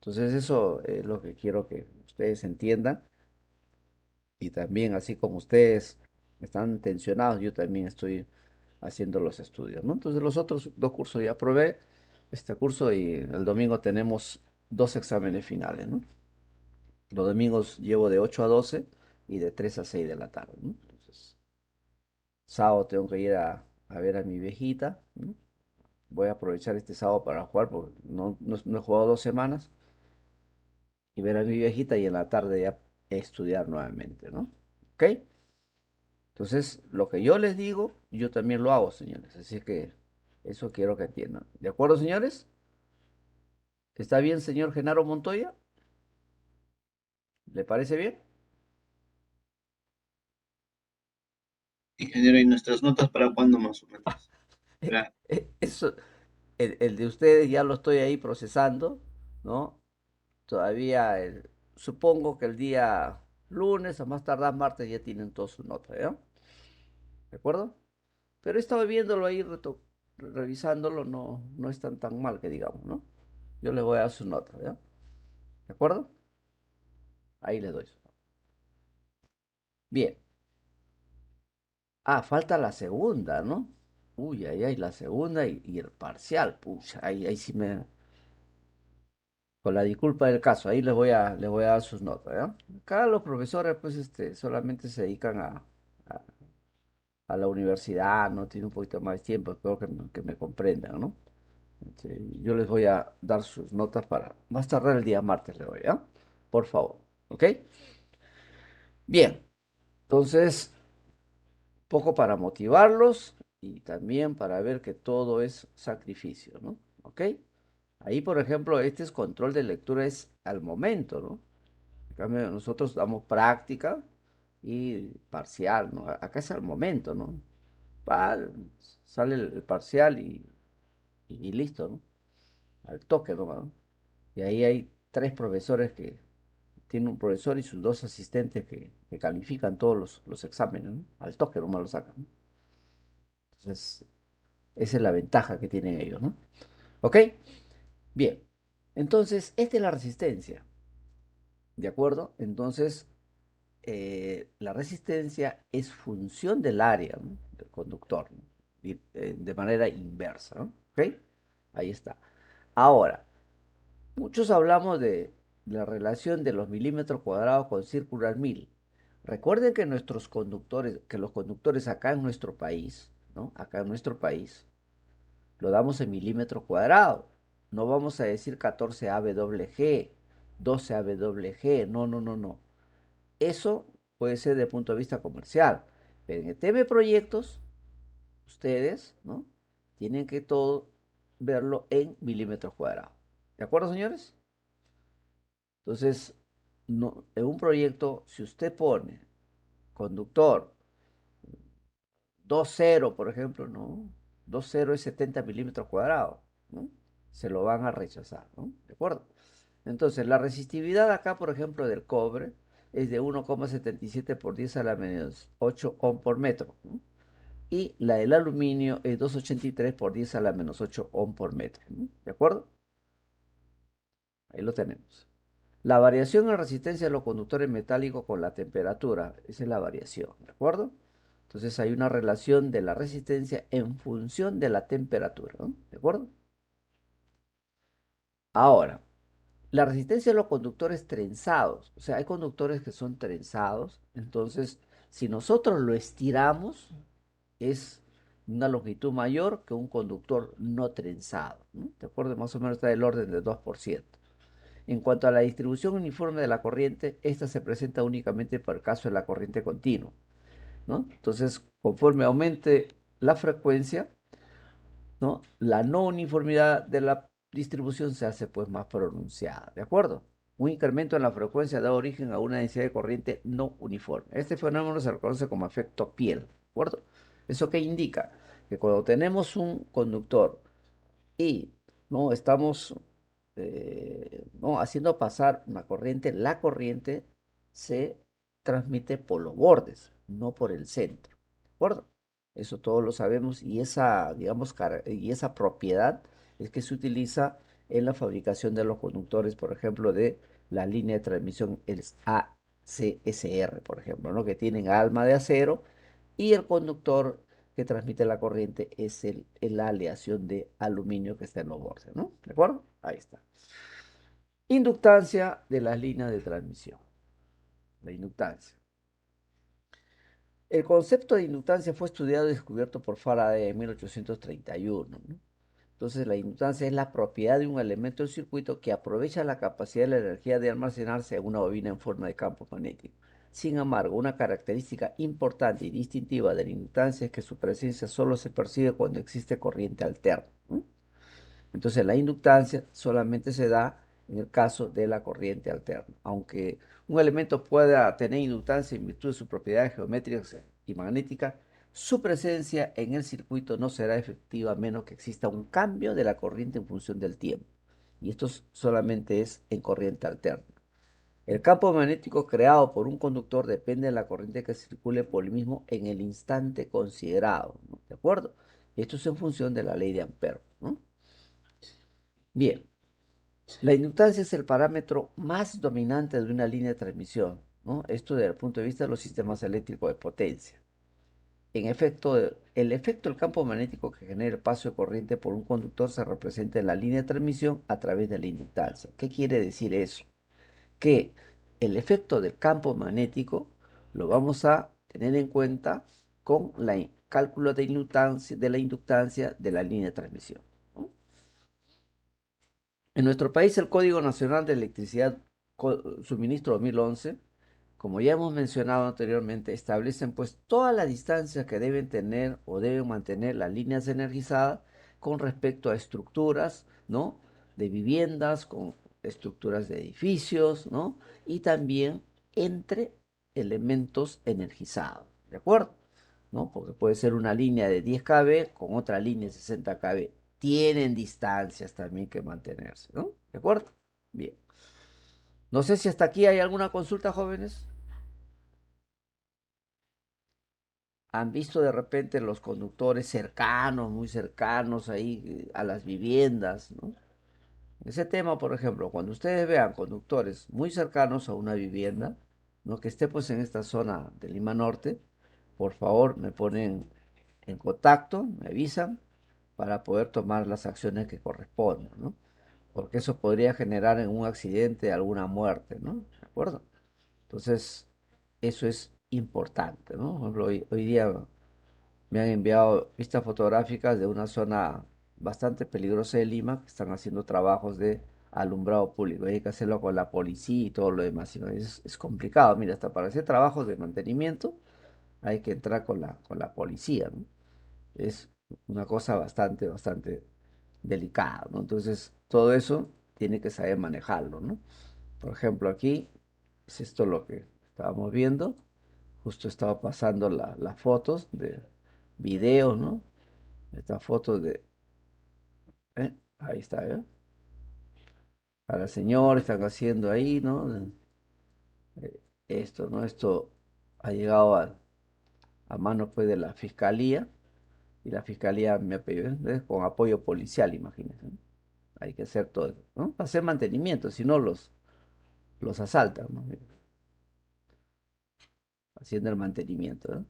Entonces eso es lo que quiero que ustedes entiendan y también así como ustedes están tensionados, yo también estoy haciendo los estudios, ¿no? Entonces los otros dos cursos ya probé este curso y el domingo tenemos dos exámenes finales, ¿no? Los domingos llevo de 8 a 12 y de 3 a 6 de la tarde, ¿no? Entonces, sábado tengo que ir a ver a mi viejita, ¿no? Voy a aprovechar este sábado para jugar porque no he jugado 2 semanas y ver a mi viejita y en la tarde ya estudiar nuevamente, ¿no? ¿Ok? Entonces, lo que yo les digo, yo también lo hago, señores. Así que eso quiero que entiendan. ¿De acuerdo, señores? ¿Está bien, señor Genaro Montoya? ¿Le parece bien? Ingeniero, ¿y nuestras notas para cuándo más o menos? Espera, Eso, el de ustedes ya lo estoy ahí procesando, ¿no? Todavía, supongo que el día lunes, a más tardar martes, ya tienen toda su nota, ¿ya? ¿De acuerdo? Pero he estado viéndolo ahí, revisándolo, no es tan mal que digamos, ¿no? Yo les voy a dar sus notas, ¿ya? ¿De acuerdo? Ahí les doy. Bien. Ah, falta la segunda, ¿no? Uy, ahí hay la segunda y el parcial. Pucha, ahí sí me. Con la disculpa del caso, ahí les voy a dar sus notas, ¿ya? Acá los profesores, pues, solamente se dedican a, a la universidad, ¿no? Tienen un poquito más de tiempo, espero que me comprendan, ¿no? Yo les voy a dar sus notas para más tardar el día martes, le doy, ¿ya? Por favor, ¿ok? Bien, entonces, poco para motivarlos y también para ver que todo es sacrificio, ¿no? ¿Ok? Ahí, por ejemplo, este es control de lectura es al momento, ¿no? En cambio, nosotros damos práctica y parcial, ¿no? Acá es al momento, ¿no? Pa, sale el parcial y listo, ¿no? Al toque, ¿no? Y ahí hay tres profesores que tienen un profesor y sus dos asistentes que califican todos los exámenes, ¿no? Al toque nomás lo sacan, ¿no? Entonces, esa es la ventaja que tienen ellos, ¿no? ¿Ok? Bien. Entonces, esta es la resistencia, ¿de acuerdo? Entonces, la resistencia es función del área, ¿no? Del conductor, ¿no? De manera inversa, ¿no? ¿Ok? Ahí está. Ahora, muchos hablamos de la relación de los milímetros cuadrados con circular mil. Recuerden que nuestros conductores, que los conductores acá en nuestro país, ¿no? Acá en nuestro país, lo damos en milímetros cuadrados. No vamos a decir 14 AWG, 12 AWG, no. Eso puede ser desde el punto de vista comercial, pero en el tema de proyectos, ustedes, ¿no? Tienen que todo verlo en milímetros cuadrados. ¿De acuerdo, señores? Entonces, no, en un proyecto, si usted pone conductor 2,0, por ejemplo, ¿no? 2,0 es 70 milímetros cuadrados, ¿no? Se lo van a rechazar, ¿no? ¿De acuerdo? Entonces, la resistividad acá, por ejemplo, del cobre es de 1,77 por 10 a la menos 8 ohm por metro, ¿no? Y la del aluminio es 2,83 por 10 a la menos 8 ohm por metro, ¿no? ¿De acuerdo? Ahí lo tenemos. La variación en resistencia de los conductores metálicos con la temperatura, esa es la variación, ¿de acuerdo? Entonces hay una relación de la resistencia en función de la temperatura, ¿no? ¿De acuerdo? Ahora, la resistencia de los conductores trenzados, o sea, hay conductores que son trenzados, entonces si nosotros lo estiramos, es una longitud mayor que un conductor no trenzado, ¿no? ¿De acuerdo? Más o menos está del orden del 2%. En cuanto a la distribución uniforme de la corriente, esta se presenta únicamente por el caso de la corriente continua, ¿no? Entonces, conforme aumente la frecuencia, ¿no? La no uniformidad de la distribución se hace pues más pronunciada, ¿de acuerdo? Un incremento en la frecuencia da origen a una densidad de corriente no uniforme. Este fenómeno se reconoce como efecto piel, ¿de acuerdo? ¿Eso qué indica? Que cuando tenemos un conductor y no estamos no, haciendo pasar una corriente, la corriente se transmite por los bordes, no por el centro. ¿De acuerdo? Eso todos lo sabemos y esa, digamos, y esa propiedad es que se utiliza en la fabricación de los conductores, por ejemplo, de la línea de transmisión, el ACSR, por ejemplo, ¿no? Que tienen alma de acero y el conductor que transmite la corriente es la aleación de aluminio que está en los bordes, ¿no? ¿De acuerdo? Ahí está. Inductancia de las líneas de transmisión. La inductancia. El concepto de inductancia fue estudiado y descubierto por Faraday en 1831, ¿no? Entonces, la inductancia es la propiedad de un elemento del circuito que aprovecha la capacidad de la energía de almacenarse en una bobina en forma de campo magnético. Sin embargo, una característica importante y distintiva de la inductancia es que su presencia solo se percibe cuando existe corriente alterna, ¿no? Entonces, la inductancia solamente se da en el caso de la corriente alterna. Aunque un elemento pueda tener inductancia en virtud de sus propiedades geométricas y magnéticas, su presencia en el circuito no será efectiva a menos que exista un cambio de la corriente en función del tiempo. Y esto solamente es en corriente alterna. El campo magnético creado por un conductor depende de la corriente que circule por el mismo en el instante considerado, ¿no? ¿De acuerdo? Esto es en función de la ley de Ampère, ¿no? Bien, la inductancia es el parámetro más dominante de una línea de transmisión, ¿no? Esto desde el punto de vista de los sistemas eléctricos de potencia. En efecto, el efecto del campo magnético que genera el paso de corriente por un conductor se representa en la línea de transmisión a través de la inductancia. ¿Qué quiere decir eso? Que el efecto del campo magnético lo vamos a tener en cuenta con el cálculo de la inductancia de la línea de transmisión, ¿no? En nuestro país, el Código Nacional de Electricidad Suministro 2011, como ya hemos mencionado anteriormente, establecen pues todas las distancias que deben tener o deben mantener las líneas energizadas con respecto a estructuras, ¿no? De viviendas, con estructuras de edificios, ¿no? Y también entre elementos energizados, ¿de acuerdo? ¿No? Porque puede ser una línea de 10 kV con otra línea de 60 kV. Tienen distancias también que mantenerse, ¿no? ¿De acuerdo? Bien. No sé si hasta aquí hay alguna consulta, jóvenes. ¿Han visto de repente los conductores cercanos, muy cercanos ahí a las viviendas, ¿no? Ese tema, por ejemplo, cuando ustedes vean conductores muy cercanos a una vivienda, ¿no? Que esté pues en esta zona de Lima Norte, por favor me ponen en contacto, me avisan para poder tomar las acciones que correspondan, ¿no? Porque eso podría generar en un accidente alguna muerte, ¿no? ¿De acuerdo? Entonces, eso es importante, ¿no? Por ejemplo, hoy día me han enviado vistas fotográficas de una zona bastante peligrosa de Lima que están haciendo trabajos de alumbrado público. Hay que hacerlo con la policía y todo lo demás. ¿No? Es complicado. Mira, hasta para hacer trabajos de mantenimiento hay que entrar con la policía, ¿no? Es una cosa bastante delicada, ¿no? Entonces, todo eso tiene que saber manejarlo, ¿no? Por ejemplo, aquí es esto lo que estábamos viendo. Justo estaba pasando las fotos de videos, ¿no? Estas fotos ahí está, ¿eh? A la señora están haciendo ahí, ¿no? Esto, ¿no? Esto ha llegado a manos pues de la fiscalía y la fiscalía me apoyó, ¿ves? Con apoyo policial, imagínense, ¿no? Hay que hacer todo eso, ¿no? Para hacer mantenimiento, si no los asaltan, ¿no? Haciendo el mantenimiento, ¿no?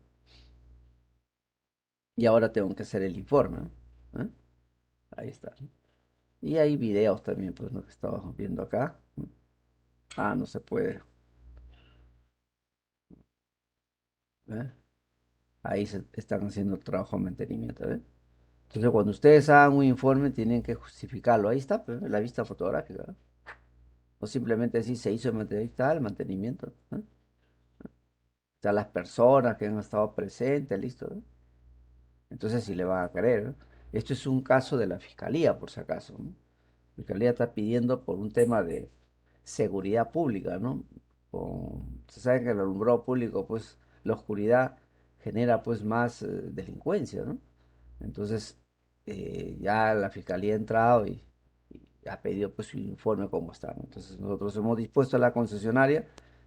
Y ahora tengo que hacer el informe, ¿no? ¿Eh? Ahí está, ¿no? Y hay videos también, pues, lo que estamos viendo acá. Ah, no se puede. ¿Eh? Ahí se están haciendo el trabajo de mantenimiento, ¿ves? Entonces, cuando ustedes hagan un informe, tienen que justificarlo. Ahí está, pues, la vista fotográfica, ¿no? O simplemente decir, se hizo el mantenimiento, ahí está el mantenimiento, ¿no? Están las personas que han estado presentes, listo, ¿no? Entonces, si le van a creer, ¿no? Esto es un caso de la fiscalía, por si acaso, ¿no? La fiscalía está pidiendo por un tema de seguridad pública, ¿no? Se sabe que el alumbrado público, pues, la oscuridad genera, pues, más delincuencia, ¿no? Entonces, ya la fiscalía ha entrado y ha pedido, pues, su informe cómo está, ¿no? Entonces, nosotros hemos dispuesto a la concesionaria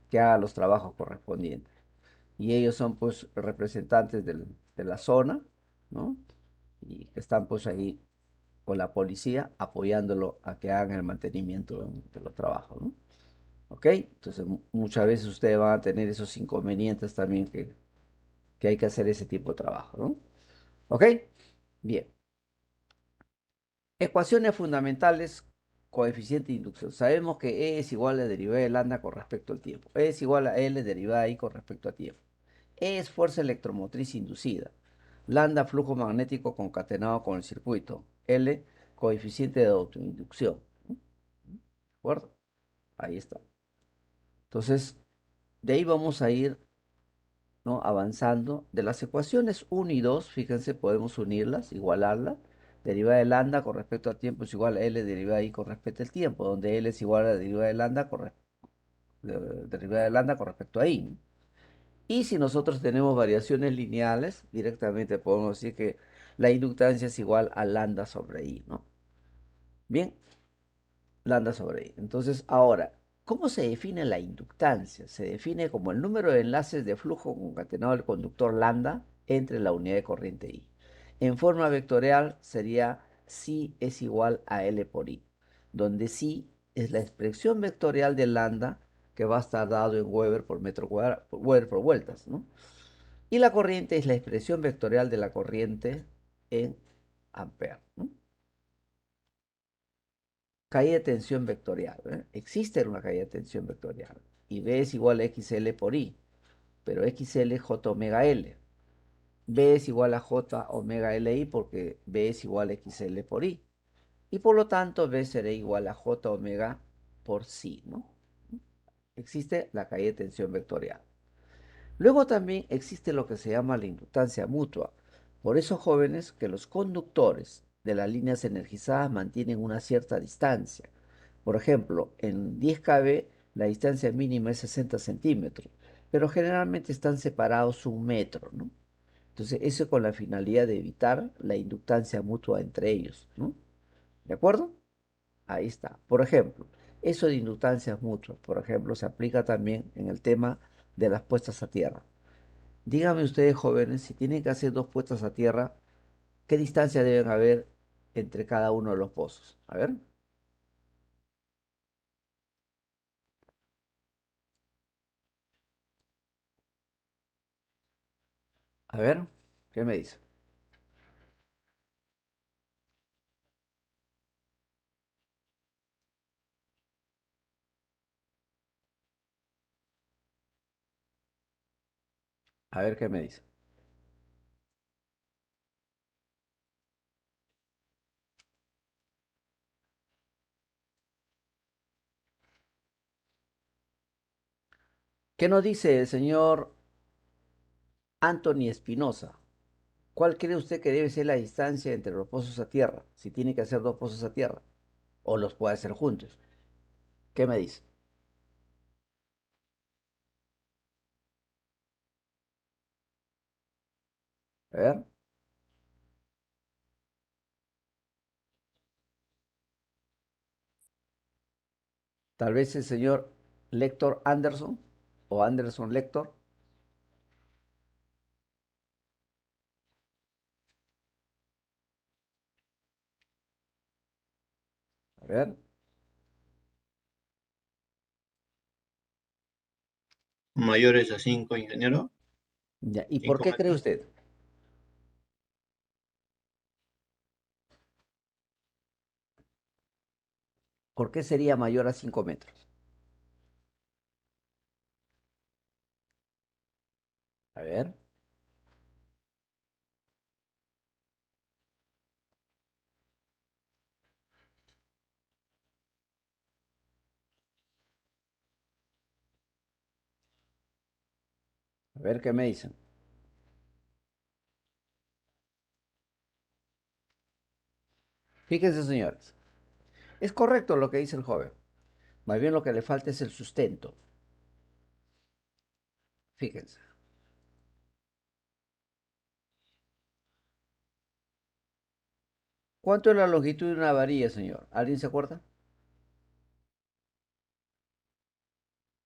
que haga los trabajos correspondientes. Y ellos son, pues, representantes de la zona, ¿no? Y que están, pues, ahí con la policía apoyándolo a que hagan el mantenimiento de los trabajos, ¿no? ¿Ok? Entonces, muchas veces ustedes van a tener esos inconvenientes también que hay que hacer ese tipo de trabajo, ¿no? ¿Ok? Bien. Ecuaciones fundamentales, coeficiente de inducción. Sabemos que E es igual a la derivada de lambda con respecto al tiempo. E es igual a L derivada I con respecto a tiempo. E es fuerza electromotriz inducida. Lambda, flujo magnético concatenado con el circuito. L, coeficiente de autoinducción. ¿De acuerdo? Ahí está. Entonces, de ahí vamos a ir, ¿no? Avanzando. De las ecuaciones 1 y 2, fíjense, podemos unirlas, igualarlas. Derivada de lambda con respecto al tiempo es igual a L derivada de I con respecto al tiempo, donde L es igual a la derivada de lambda derivada de lambda con respecto a I, ¿no? Y si nosotros tenemos variaciones lineales, directamente podemos decir que la inductancia es igual a lambda sobre I, ¿no? Bien, lambda sobre I. Entonces, ahora, ¿cómo se define la inductancia? Se define como el número de enlaces de flujo concatenado del conductor lambda entre la unidad de corriente I. En forma vectorial sería psi es igual a L por I, donde psi es la expresión vectorial de lambda que va a estar dado en Weber por metro cuadrado, Weber por vueltas, ¿no? Y la corriente es la expresión vectorial de la corriente en ampere, ¿no? Caída de tensión vectorial, ¿eh? Existe una caída de tensión vectorial. Y B es igual a XL por I, pero XL es J omega L. B es igual a J omega LI porque B es igual a XL por I. Y por lo tanto B será igual a J omega por psi, ¿no? Existe la caída de tensión vectorial. Luego también existe lo que se llama la inductancia mutua. Por eso, jóvenes, que los conductores de las líneas energizadas mantienen una cierta distancia. Por ejemplo, en 10 kV la distancia mínima es 60 centímetros, pero generalmente están separados 1 metro, ¿no? Entonces, eso con la finalidad de evitar la inductancia mutua entre ellos, ¿no? ¿De acuerdo? Ahí está. Por ejemplo, eso de inductancias mutuas, por ejemplo, se aplica también en el tema de las puestas a tierra. Díganme ustedes, jóvenes, si tienen que hacer dos puestas a tierra, ¿qué distancia deben haber entre cada uno de los pozos? A ver, ¿qué me dice? A ver, ¿qué me dice? ¿Qué nos dice el señor Anthony Espinosa? ¿Cuál cree usted que debe ser la distancia entre los pozos a tierra? Si tiene que hacer dos pozos a tierra, o los puede hacer juntos. ¿Qué me dice? A ver, tal vez el señor Lector Anderson o Anderson Lector. A ver, Mayores a 5, ingeniero. ya. ¿Y por 5 qué cree metros. usted? ¿Por qué sería mayor a 5 metros? A ver. A ver qué me dicen. Fíjense, señores. Es correcto lo que dice el joven. Más bien lo que le falta es el sustento. Fíjense. ¿Cuánto es la longitud de una varilla, señor? ¿Alguien se acuerda?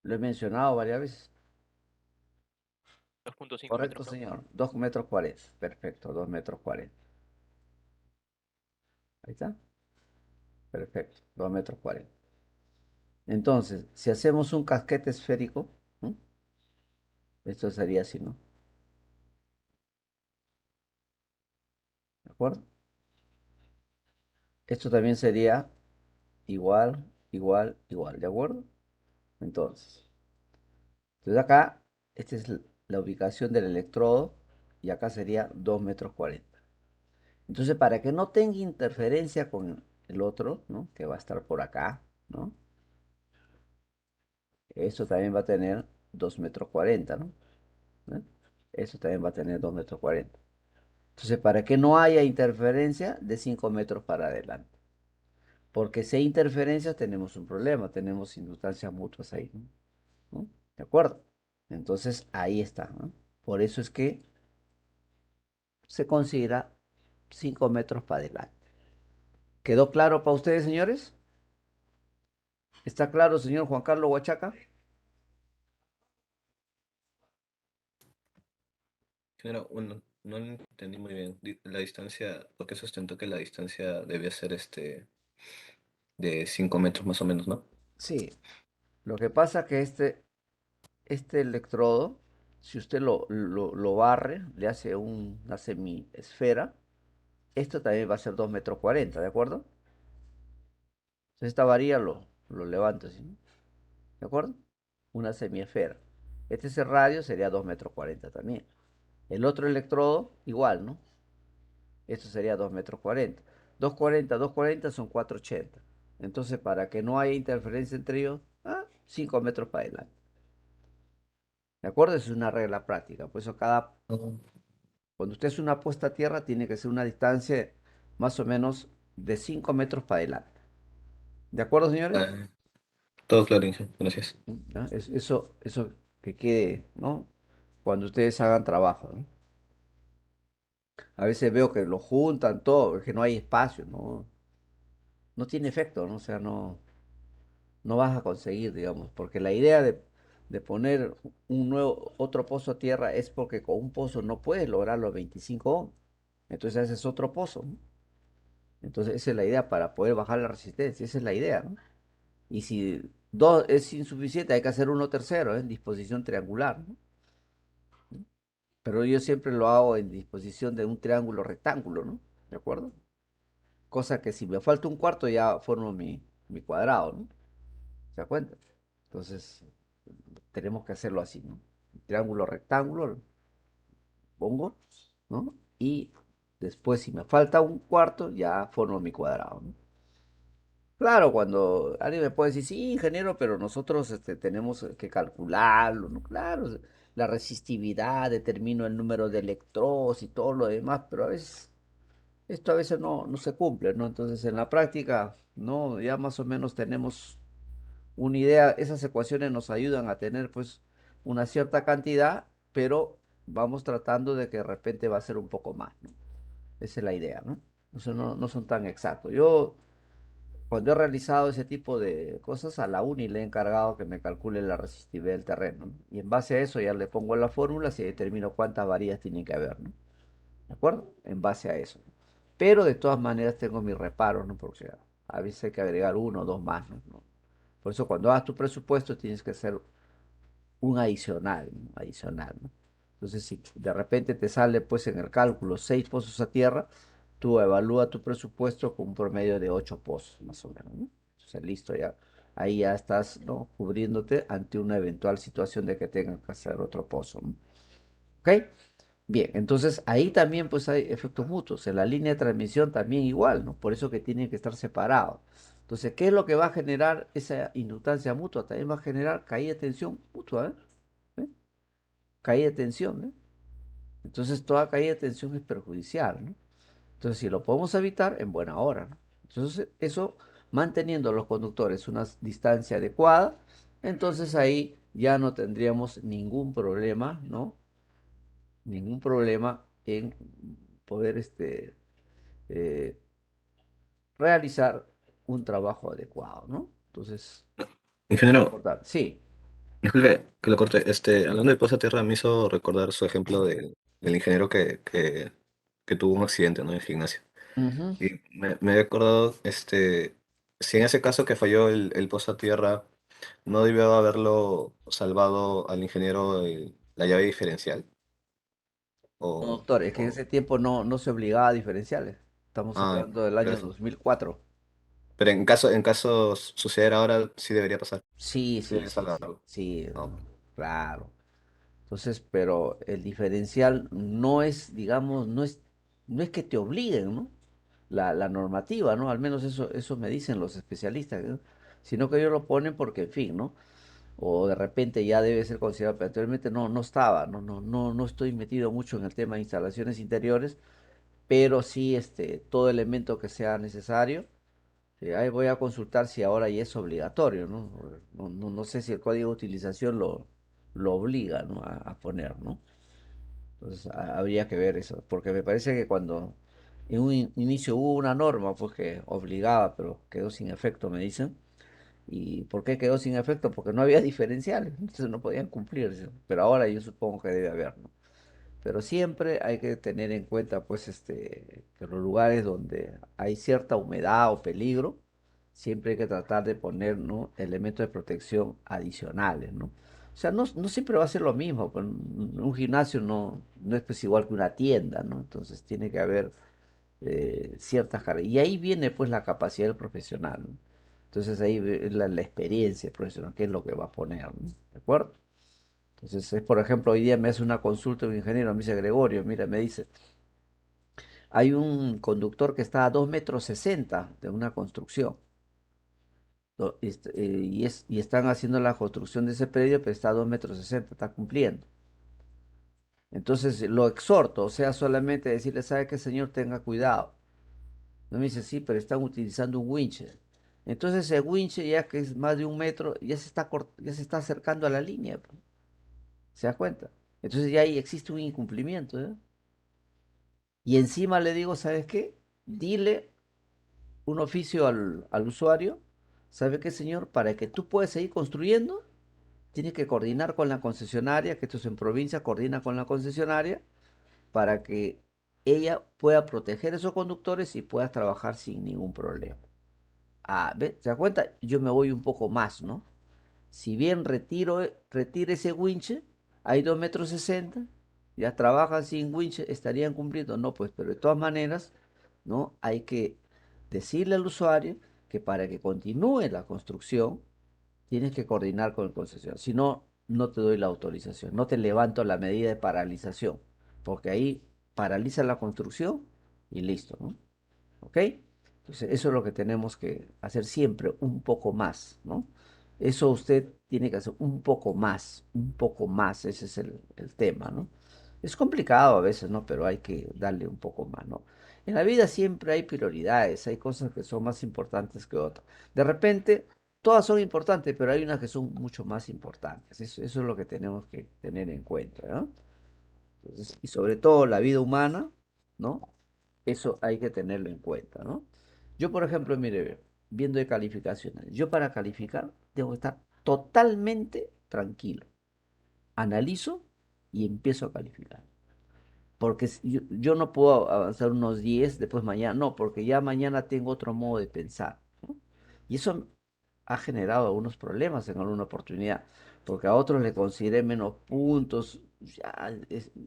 Lo he mencionado varias veces. 2.5 metros, Correcto, ¿no? señor. 2,40 m. Perfecto, 2,40 m. Ahí está. Perfecto, 2,40 m. Entonces, si hacemos un casquete esférico, ¿no? Esto sería así, ¿no? ¿De acuerdo? Esto también sería igual, igual, igual, ¿de acuerdo? Entonces acá, esta es la ubicación del electrodo y acá sería 2,40 m. Entonces, para que no tenga interferencia con el otro, ¿no? Que va a estar por acá, ¿no? Esto también va a tener 2,40 m, ¿no? ¿Eh? Eso también va a tener 2,40 m. Entonces, para que no haya interferencia, de 5 metros para adelante. Porque si hay interferencias, tenemos un problema, tenemos inductancias mutuas ahí, ¿no? ¿No? ¿De acuerdo? Entonces, ahí está, ¿no? Por eso es que se considera 5 metros para adelante. ¿Quedó claro para ustedes, señores? ¿Está claro, señor Juan Carlos Huachaca? Señora, bueno, no lo entendí muy bien. La distancia, ¿por qué sustentó que la distancia debía ser de 5 metros más o menos, ¿no? Sí. Lo que pasa es que este electrodo, si usted lo barre, le hace una semiesfera, esto también va a ser 2,40 m, ¿de acuerdo? Entonces esta varilla lo levanto así, ¿no? ¿De acuerdo? Una semiesfera. Este es el radio, sería 2,40 m también. El otro electrodo, igual, ¿no? Esto sería 2,40 m. 2,40, 2,40 son 4,80. Entonces, para que no haya interferencia entre ellos, 5 metros para adelante. ¿De acuerdo? Esa es una regla práctica. Por eso Ujú. cuando usted hace una puesta a tierra, tiene que ser una distancia más o menos de 5 metros para adelante. ¿De acuerdo, señores? Ah, todo claro, Inge. Gracias. ¿Ya? Eso que quede, ¿no? Cuando ustedes hagan trabajo, ¿no? A veces veo que lo juntan todo, es que no hay espacio, ¿no? No tiene efecto, ¿no? O sea, no vas a conseguir, digamos, porque la idea de poner otro pozo a tierra es porque con un pozo no puedes lograr los 25 ohms. Entonces haces otro pozo, ¿no? Entonces esa es la idea para poder bajar la resistencia, esa es la idea, ¿no? Y si dos es insuficiente, hay que hacer uno tercero, ¿eh? En disposición triangular, ¿no? Pero yo siempre lo hago en disposición de un triángulo rectángulo, ¿no? ¿De acuerdo? Cosa que si me falta un cuarto ya formo mi cuadrado, ¿no? ¿Se da cuenta? Entonces, tenemos que hacerlo así, ¿no? Triángulo, rectángulo, pongo, ¿no? Y después, si me falta un cuarto, ya formo mi cuadrado, ¿no? Claro, cuando alguien me puede decir, sí, ingeniero, pero nosotros tenemos que calcularlo, ¿no? Claro, la resistividad, determino el número de electrodos y todo lo demás, pero a veces, esto a veces no se cumple, ¿no? Entonces, en la práctica, ¿no? Ya más o menos tenemos una idea, esas ecuaciones nos ayudan a tener pues una cierta cantidad, pero vamos tratando de que de repente va a ser un poco más, ¿no? Esa es la idea, ¿no? No son tan exactos. Yo, cuando he realizado ese tipo de cosas, a la UNI le he encargado que me calcule la resistividad del terreno, ¿no? Y en base a eso ya le pongo las fórmulas y determino cuántas varillas tienen que haber, ¿no? ¿De acuerdo? En base a eso. Pero de todas maneras tengo mis reparos, ¿no? Porque a veces hay que agregar uno o dos más, ¿no? Por eso cuando hagas tu presupuesto tienes que hacer un adicional, ¿no? Adicional, ¿no? Entonces, si de repente te sale pues en el cálculo 6 pozos a tierra, tú evalúa tu presupuesto con un promedio de 8 pozos, más o menos, ¿no? Entonces, listo, ya. Ahí ya estás, ¿no? Cubriéndote ante una eventual situación de que tengas que hacer otro pozo, ¿no? ¿Ok? Bien, entonces ahí también pues hay efectos mutuos. En la línea de transmisión también igual, ¿no? Por eso que tienen que estar separados. Entonces, ¿qué es lo que va a generar esa inductancia mutua? También va a generar caída de tensión mutua, ¿eh? ¿Eh? caída de tensión, ¿no? Entonces toda caída de tensión es perjudicial, ¿no? Entonces si lo podemos evitar, en buena hora, ¿no? Entonces eso, manteniendo a los conductores una distancia adecuada, entonces ahí ya no tendríamos ningún problema, ¿no? Ningún problema en poder eh, realizar un trabajo adecuado, ¿no? Entonces, eso es Ingeniero, importante. Sí. disculpe que lo corte. Hablando de Poza Tierra, me hizo recordar su ejemplo del ingeniero que tuvo un accidente, ¿no? En el gimnasio. Ujú. Y me había acordado, si en ese caso que falló el Poza Tierra, no debió haberlo salvado al ingeniero la llave diferencial. No, O, doctor, es que en o- ese tiempo no se obligaba a diferenciales. Estamos ah, hablando del por año eso. 2004. Pero en caso suceder ahora, sí debería pasar. Sí, Sí sí, debería sí, sí, salvarlo. sí, No. claro. Entonces, pero el diferencial no es, digamos, no es que te obliguen, ¿no? La normativa, ¿no? Al menos eso me dicen los especialistas, ¿no? Sino que ellos lo ponen porque, en fin, ¿no? O de repente ya debe ser considerado, pero anteriormente no estaba, no estoy metido mucho en el tema de instalaciones interiores, pero sí, todo elemento que sea necesario. Sí, ahí voy a consultar si ahora ya es obligatorio, ¿no? No sé si el código de utilización lo obliga, ¿no? A poner, ¿no? Entonces habría que ver eso, porque me parece que cuando en un inicio hubo una norma, pues que obligaba, pero quedó sin efecto, me dicen. ¿Y por qué quedó sin efecto? Porque no había diferenciales, entonces no podían cumplirse. Pero ahora yo supongo que debe haber, ¿no? Pero siempre hay que tener en cuenta, pues, que los lugares donde hay cierta humedad o peligro, siempre hay que tratar de poner, ¿no? Elementos de protección adicionales, ¿no? O sea, no siempre va a ser lo mismo. Pues, un gimnasio no es pues igual que una tienda, ¿no? Entonces tiene que haber ciertas cargas. Y ahí viene pues la capacidad del profesional, ¿no? Entonces ahí ve la experiencia profesional, qué es lo que va a poner, ¿no? ¿De acuerdo? Entonces, por ejemplo, hoy día me hace una consulta un ingeniero, me dice Gregorio, mira, me dice, hay un conductor que está a 2,60 m de una construcción, y están haciendo la construcción de ese predio, pero está a 2,60 m, está cumpliendo. Entonces, lo exhorto, o sea, solamente decirle, ¿sabe qué, señor? Tenga cuidado. No me dice, sí, pero están utilizando un winche. Entonces, el winche, ya que es más de 1 metro, ya se está acercando a la línea, pues. ¿Se da cuenta? Entonces, ya ahí existe un incumplimiento, ¿eh? Y encima le digo, ¿sabes qué? Dile un oficio al usuario. ¿Sabe qué, señor? Para que tú puedas seguir construyendo, tienes que coordinar con la concesionaria, que esto es en provincia, coordina con la concesionaria para que ella pueda proteger esos conductores y puedas trabajar sin ningún problema. Ah, ¿ve? ¿Se da cuenta? Yo me voy un poco más, ¿no? Si bien retire ese winche, hay 2,60 m, ya trabajan sin winche, estarían cumpliendo. No, pues, pero de todas maneras, ¿no? Hay que decirle al usuario que para que continúe la construcción, tienes que coordinar con el concesionario. Si no, no te doy la autorización, no te levanto la medida de paralización, porque ahí paraliza la construcción y listo, ¿no? ¿Ok? Entonces, eso es lo que tenemos que hacer siempre, un poco más, ¿no? Eso usted tiene que hacer un poco más, ese es el tema, ¿no? Es complicado a veces, ¿no? Pero hay que darle un poco más, ¿no? En la vida siempre hay prioridades, hay cosas que son más importantes que otras. De repente, todas son importantes, pero hay unas que son mucho más importantes. Eso es lo que tenemos que tener en cuenta, ¿no? Entonces, y sobre todo la vida humana, ¿no? Eso hay que tenerlo en cuenta, ¿no? Yo, por ejemplo, mire, viendo de calificaciones, yo para calificar tengo que estar totalmente tranquilo. Analizo y empiezo a calificar. Porque yo no puedo avanzar unos 10 después mañana, no, porque ya mañana tengo otro modo de pensar, ¿no? Y eso ha generado algunos problemas en alguna oportunidad, porque a otros le consideré menos puntos, ya,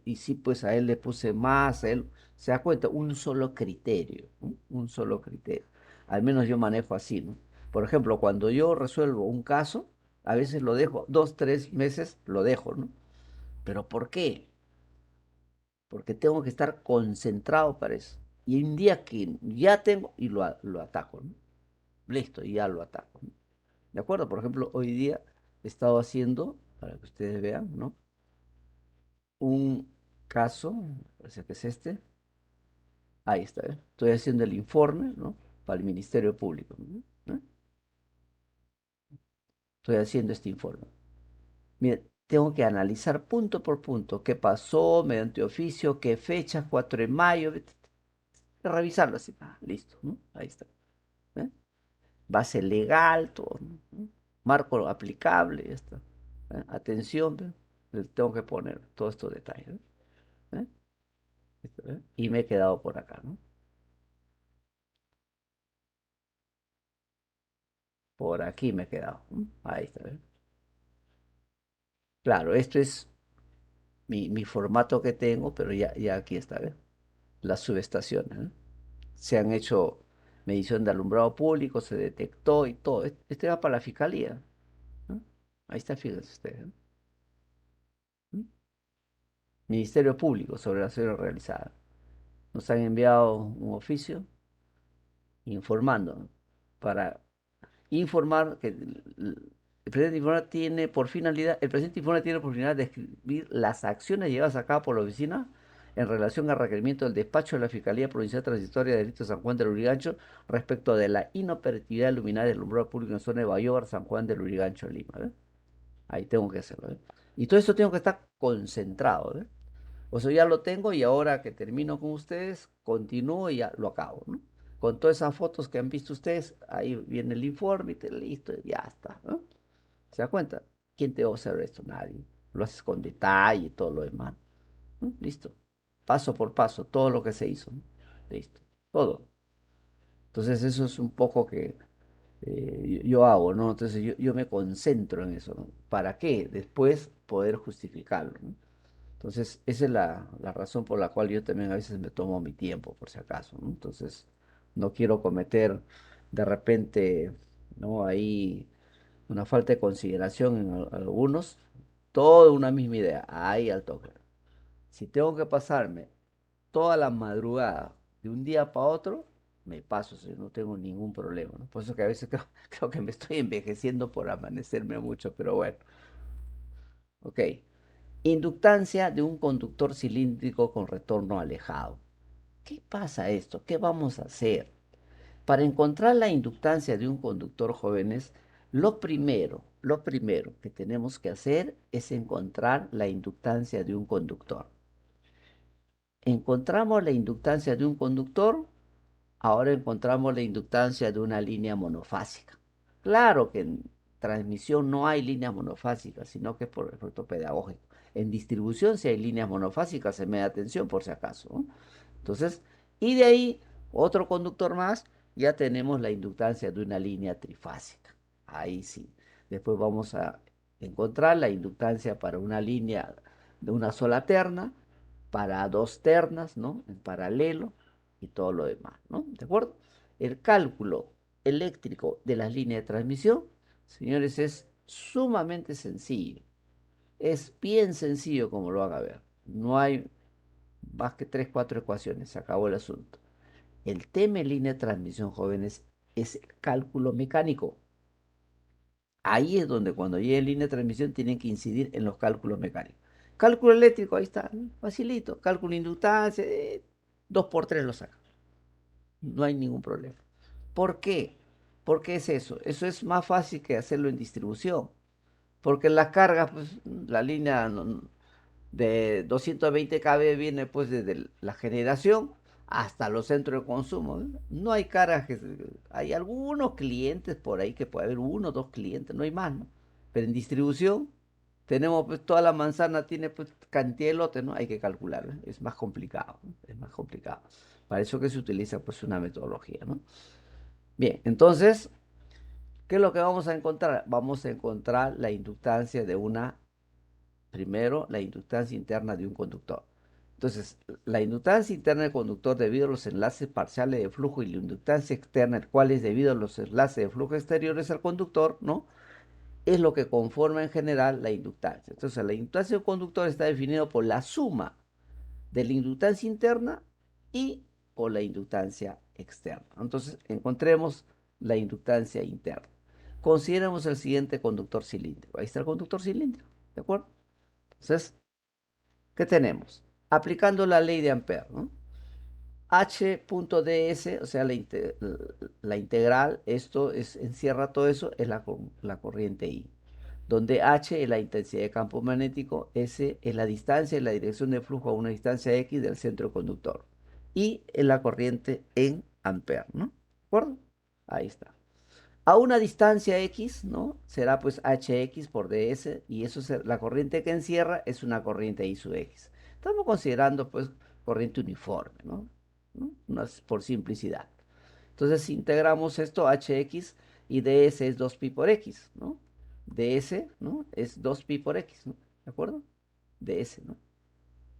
y sí, pues a él le puse más, a él, se da cuenta, un solo criterio, ¿no? Un solo criterio. Al menos yo manejo así, ¿no? Por ejemplo, cuando yo resuelvo un caso, a veces lo dejo, 2, 3 meses lo dejo, ¿no? ¿Pero por qué? Porque tengo que estar concentrado para eso. Y un día que ya tengo, y lo ataco, ¿no? Listo, y ya lo ataco, ¿no? ¿De acuerdo? Por ejemplo, hoy día he estado haciendo, para que ustedes vean, ¿no? un caso, parece que es este. Ahí está, ¿eh? Estoy haciendo el informe, ¿no? Para el Ministerio Público, ¿no? Estoy haciendo este informe. Mire, tengo que analizar punto por punto qué pasó, mediante oficio, qué fecha, 4 de mayo, revisarlo así. Ah, listo, ¿no? Ahí está. ¿Eh? Base legal, todo, ¿no? Marco aplicable, ya está. Atención, ¿ve? Le tengo que poner todos estos detalles, ¿eh? ¿Eh? Listo, ¿eh? Y me he quedado por acá, ¿no? Por aquí me he quedado, ¿no? Ahí está, ¿eh? Claro, esto es mi formato que tengo, pero ya aquí está, ¿ves? Las subestaciones, ¿no? Se han hecho medición de alumbrado público, se detectó y todo. Este va para la fiscalía, ¿no? Ahí está, fíjense ustedes, ¿no? ¿Mm? Ministerio Público sobre la acción realizada. Nos han enviado un oficio informando, ¿no? Para informar que el presente informe tiene por finalidad, el presente informe tiene por finalidad describir las acciones llevadas a cabo por la oficina en relación al requerimiento del despacho de la Fiscalía Provincial Transitoria de Delitos de San Juan del Lurigancho respecto de la inoperatividad luminaria del alumbrado público en zona de Bayobar, San Juan del Lurigancho, Lima. ¿Ve? Ahí tengo que hacerlo. ¿Ve? Y todo esto tengo que estar concentrado. ¿Ve? O sea, ya lo tengo y ahora que termino con ustedes, continúo y ya lo acabo, ¿no? Con todas esas fotos que han visto ustedes, ahí viene el informe y listo, ya está, ¿no? ¿Se da cuenta? ¿Quién te va a hacer esto? Nadie. Lo haces con detalle y todo lo demás, ¿no? Listo. Paso por paso, todo lo que se hizo, ¿no? Listo. Todo. Entonces eso es un poco que yo hago, ¿no? Entonces yo me concentro en eso, ¿no? ¿Para qué? Después poder justificarlo, ¿no? Entonces, esa es la razón por la cual yo también a veces me tomo mi tiempo, por si acaso, ¿no? Entonces, no quiero cometer de repente, ¿no? Ahí una falta de consideración en algunos, toda una misma idea, ahí al toque. Si tengo que pasarme toda la madrugada de un día para otro, me paso, si no tengo ningún problema, ¿no? Por eso que a veces creo que me estoy envejeciendo por amanecerme mucho, pero bueno, ok. Inductancia de un conductor cilíndrico con retorno alejado. ¿Qué pasa esto? ¿Qué vamos a hacer? Para encontrar la inductancia de un conductor jóvenes, lo primero que tenemos que hacer es encontrar la inductancia de un conductor. Encontramos la inductancia de un conductor, ahora encontramos la inductancia de una línea monofásica. Claro que en transmisión no hay líneas monofásicas, sino que es por efecto pedagógico. En distribución sí hay líneas monofásicas en media tensión, por si acaso, ¿no? Entonces, y de ahí, otro conductor más, ya tenemos la inductancia de una línea trifásica. Ahí sí. Después vamos a encontrar la inductancia para una línea de una sola terna, para dos ternas, ¿no? En paralelo y todo lo demás, ¿no? ¿De acuerdo? El cálculo eléctrico de las líneas de transmisión, señores, es sumamente sencillo. Es bien sencillo como lo haga ver. No hay más que tres, cuatro ecuaciones. Se acabó el asunto. El tema en línea de transmisión, jóvenes, es el cálculo mecánico. Ahí es donde cuando llegue en línea de transmisión tienen que incidir en los cálculos mecánicos. Cálculo eléctrico, ahí está, ¿no? Facilito. Cálculo de inductancia, 2 por 3 lo saca. No hay ningún problema. ¿Por qué? ¿Por qué es eso? Eso es más fácil que hacerlo en distribución. Porque en las cargas, pues, la línea de 220 kV viene pues desde la generación hasta los centros de consumo. ¿No? No hay cargas hay algunos clientes por ahí que puede haber uno o dos clientes, no hay más, ¿no? Pero en distribución tenemos pues toda la manzana tiene pues cantidad de lotes, ¿no? Hay que calcular, ¿no? Es más complicado, ¿no? Es más complicado. Para eso que se utiliza pues una metodología, ¿no? Bien, entonces, ¿qué es lo que vamos a encontrar? Vamos a encontrar la inductancia de primero, la inductancia interna de un conductor. Entonces, la inductancia interna del conductor debido a los enlaces parciales de flujo y la inductancia externa, el cual es debido a los enlaces de flujo exteriores al conductor, ¿no? Es lo que conforma en general la inductancia. Entonces, la inductancia del conductor está definida por la suma de la inductancia interna y por la inductancia externa. Entonces, encontremos la inductancia interna. Consideremos el siguiente conductor cilíndrico. Ahí está el conductor cilíndrico, ¿de acuerdo? Entonces, ¿Qué tenemos? Aplicando la ley de Ampere, ¿no? H.ds, o sea, la integral, encierra todo eso, es la corriente I, donde H es la intensidad de campo magnético, S es la distancia y la dirección de flujo a una distancia X del centro conductor, y es la corriente en ampere, ¿no? ¿De acuerdo? Ahí está. A una distancia X, ¿no? Será pues Hx por ds, y la corriente que encierra es una corriente I sub X. Estamos considerando pues corriente uniforme, ¿no? Por simplicidad. Entonces, si integramos esto, Hx y ds es 2pi por x, ¿no? ds, ¿no? Es 2pi por x, ¿no? ¿De acuerdo? ds, ¿no?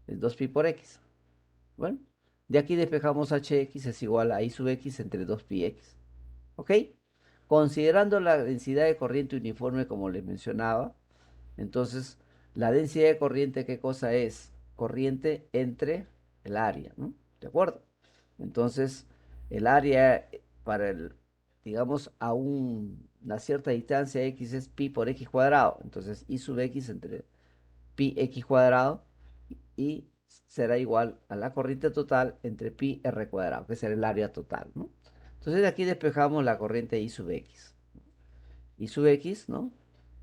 Es 2pi por x. Bueno, de aquí despejamos Hx es igual a I sub x entre 2pi x. ¿Ok? Considerando la densidad de corriente uniforme, como les mencionaba, entonces la densidad de corriente, ¿qué cosa es? Corriente entre el área, ¿no? ¿De acuerdo? Entonces, el área para digamos, a una cierta distancia x es pi por x cuadrado. Entonces, I sub x entre pi x cuadrado y será igual a la corriente total entre pi r cuadrado, que será el área total, ¿no? Entonces, de aquí despejamos la corriente I sub x. I sub x, ¿no?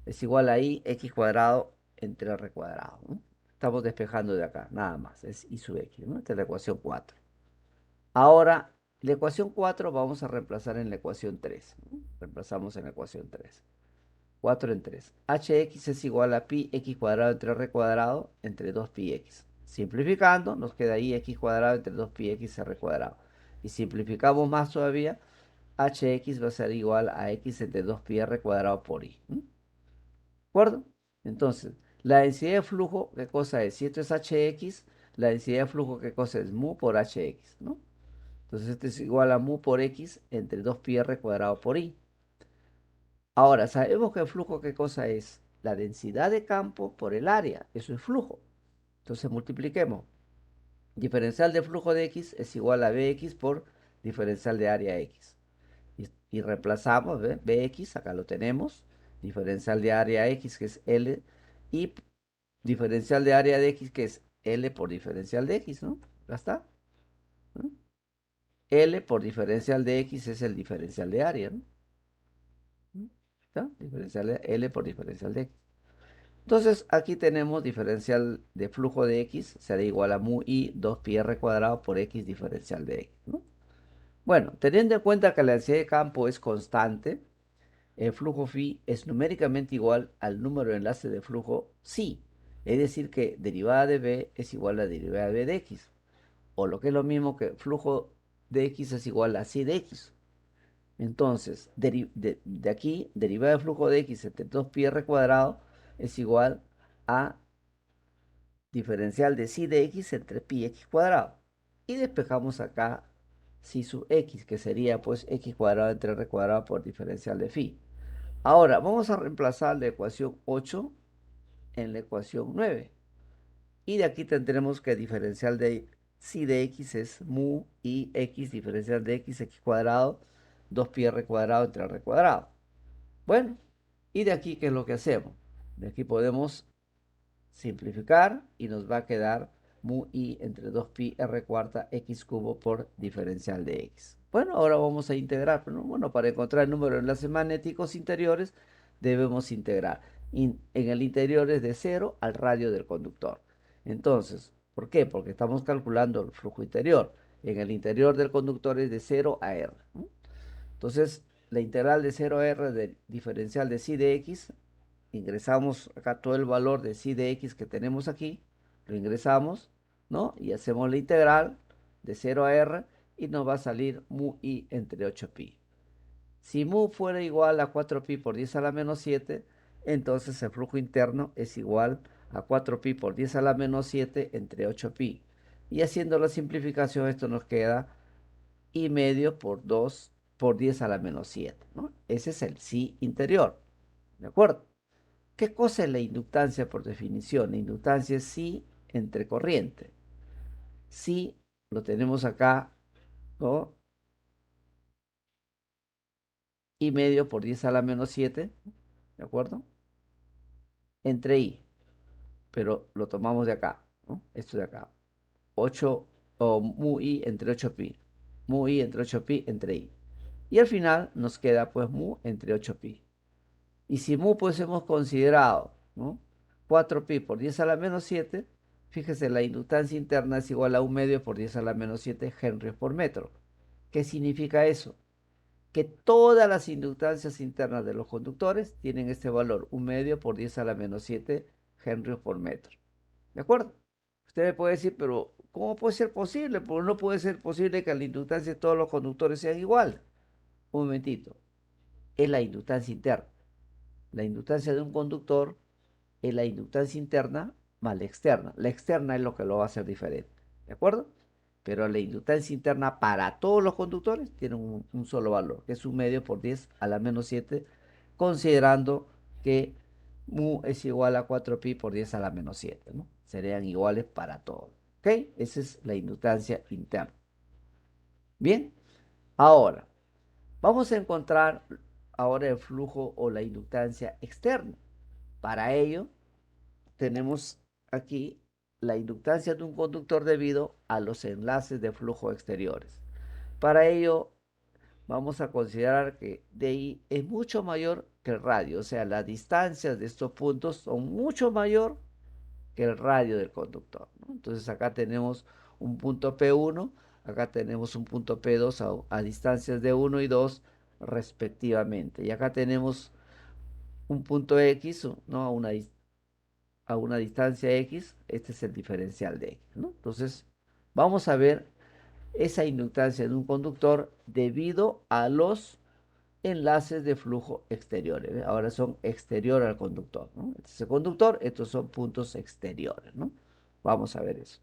Es igual a I x cuadrado entre r cuadrado, ¿no? Estamos despejando de acá, nada más, es I sub x, ¿no? Esta es la ecuación 4. Ahora, la ecuación 4 vamos a reemplazar en la ecuación 3, ¿no? Reemplazamos en la ecuación 3. 4 en 3. Hx es igual a pi x cuadrado entre r cuadrado entre 2pi x. Simplificando, nos queda ahí x cuadrado entre 2pi x r cuadrado. Y simplificamos más todavía, hx va a ser igual a x entre 2pi r cuadrado por i. ¿De acuerdo? Entonces, la densidad de flujo, ¿qué cosa es? Si esto es hx, la densidad de flujo, ¿qué cosa es? Mu por hx, ¿no? Entonces, esto es igual a mu por x entre 2pi r cuadrado por i. Ahora, sabemos que el flujo, ¿qué cosa es? La densidad de campo por el área. Eso es flujo. Entonces, multipliquemos. Diferencial de flujo de x es igual a bx por diferencial de área x. Y reemplazamos, ¿ve? Bx, acá lo tenemos. Diferencial de área x, que es L. Y diferencial de área de x, que es L por diferencial de x, ¿no? Ya está, ¿no? L por diferencial de x es el diferencial de área, ¿no? ¿Está? Diferencial de L por diferencial de x. Entonces, aquí tenemos diferencial de flujo de x, será igual a mu i 2pi r cuadrado por x diferencial de x, ¿no? Bueno, teniendo en cuenta que la densidad de campo es constante, el flujo phi es numéricamente igual al número de enlace de flujo psi. Es decir, que derivada de b es igual a derivada de b de x. O lo que es lo mismo que flujo de x es igual a psi de x. Entonces, de aquí, derivada de flujo de x entre 2pi r cuadrado es igual a diferencial de psi de x entre pi x cuadrado. Y despejamos acá psi sub x, que sería pues x cuadrado entre r cuadrado por diferencial de phi. Ahora, vamos a reemplazar la ecuación 8 en la ecuación 9. Y de aquí tendremos que diferencial de psi de x es mu i x diferencial de x cuadrado 2pi r cuadrado entre r cuadrado. Bueno, y de aquí, ¿qué es lo que hacemos? De aquí podemos simplificar y nos va a quedar mu i entre 2pi r cuarta x cubo por diferencial de x. Bueno, ahora vamos a integrar, pero bueno, para encontrar el número de enlaces magnéticos interiores debemos integrar. En el interior es de 0 al radio del conductor. Entonces, ¿por qué? Porque estamos calculando el flujo interior. En el interior del conductor es de 0 a r, ¿no? Entonces, la integral de 0 a r del diferencial de psi de x, ingresamos acá todo el valor de psi de x que tenemos aquí, lo ingresamos, ¿no? Y hacemos la integral de 0 a r y nos va a salir mu i entre 8pi. Si mu fuera igual a 4pi por 10 a la menos 7, entonces el flujo interno es igual a 4pi por 10 a la menos 7 entre 8pi. Y haciendo la simplificación, esto nos queda i medio por 2 por 10 a la menos 7, ¿no? Ese es el psi interior, ¿de acuerdo? ¿Qué cosa es la inductancia por definición? La inductancia es psi entre corriente. Psi lo tenemos acá, ¿no? I medio por 10 a la menos 7, ¿de acuerdo? Entre i, pero lo tomamos de acá. ¿no? Esto de acá. 8 o mu i entre 8pi. Mu i entre 8pi entre i. Y al final nos queda pues mu entre 8pi. Y si mu pues hemos considerado, ¿no? 4pi por 10 a la menos 7, fíjese, la inductancia interna es igual a 1 medio por 10 a la menos 7 henrios por metro. ¿Qué significa eso? Que todas las inductancias internas de los conductores tienen este valor, 1 medio por 10 a la menos 7 henrios por metro. ¿De acuerdo? Usted me puede decir, pero ¿cómo puede ser posible? Porque no puede ser posible que la inductancia de todos los conductores sean igual. Un momentito. Es la inductancia interna. La inductancia de un conductor es la inductancia interna más la externa. La externa es lo que lo va a hacer diferente. ¿De acuerdo? Pero la inductancia interna para todos los conductores tiene un solo valor, que es 1 medio por 10 a la menos 7, considerando que mu es igual a 4pi por 10 a la menos 7, ¿no? Serían iguales para todos. ¿Ok? Esa es la inductancia interna. Bien, ahora vamos a encontrar ahora el flujo o la inductancia externa. Para ello, tenemos aquí la inductancia de un conductor debido a los enlaces de flujo exteriores. Para ello, vamos a considerar que DI es mucho mayor que el radio, o sea, las distancias de estos puntos son mucho mayor que el radio del conductor, ¿no? Entonces acá tenemos un punto P1, acá tenemos un punto P2 a distancias de 1 y 2 respectivamente. Y acá tenemos un punto X, ¿no? A una distancia X, este es el diferencial de X, ¿no? Entonces, vamos a ver esa inductancia de un conductor debido a los enlaces de flujo exteriores. ¿Ve? Ahora son exterior al conductor, ¿no? Este es el conductor, estos son puntos exteriores, ¿no? Vamos a ver eso.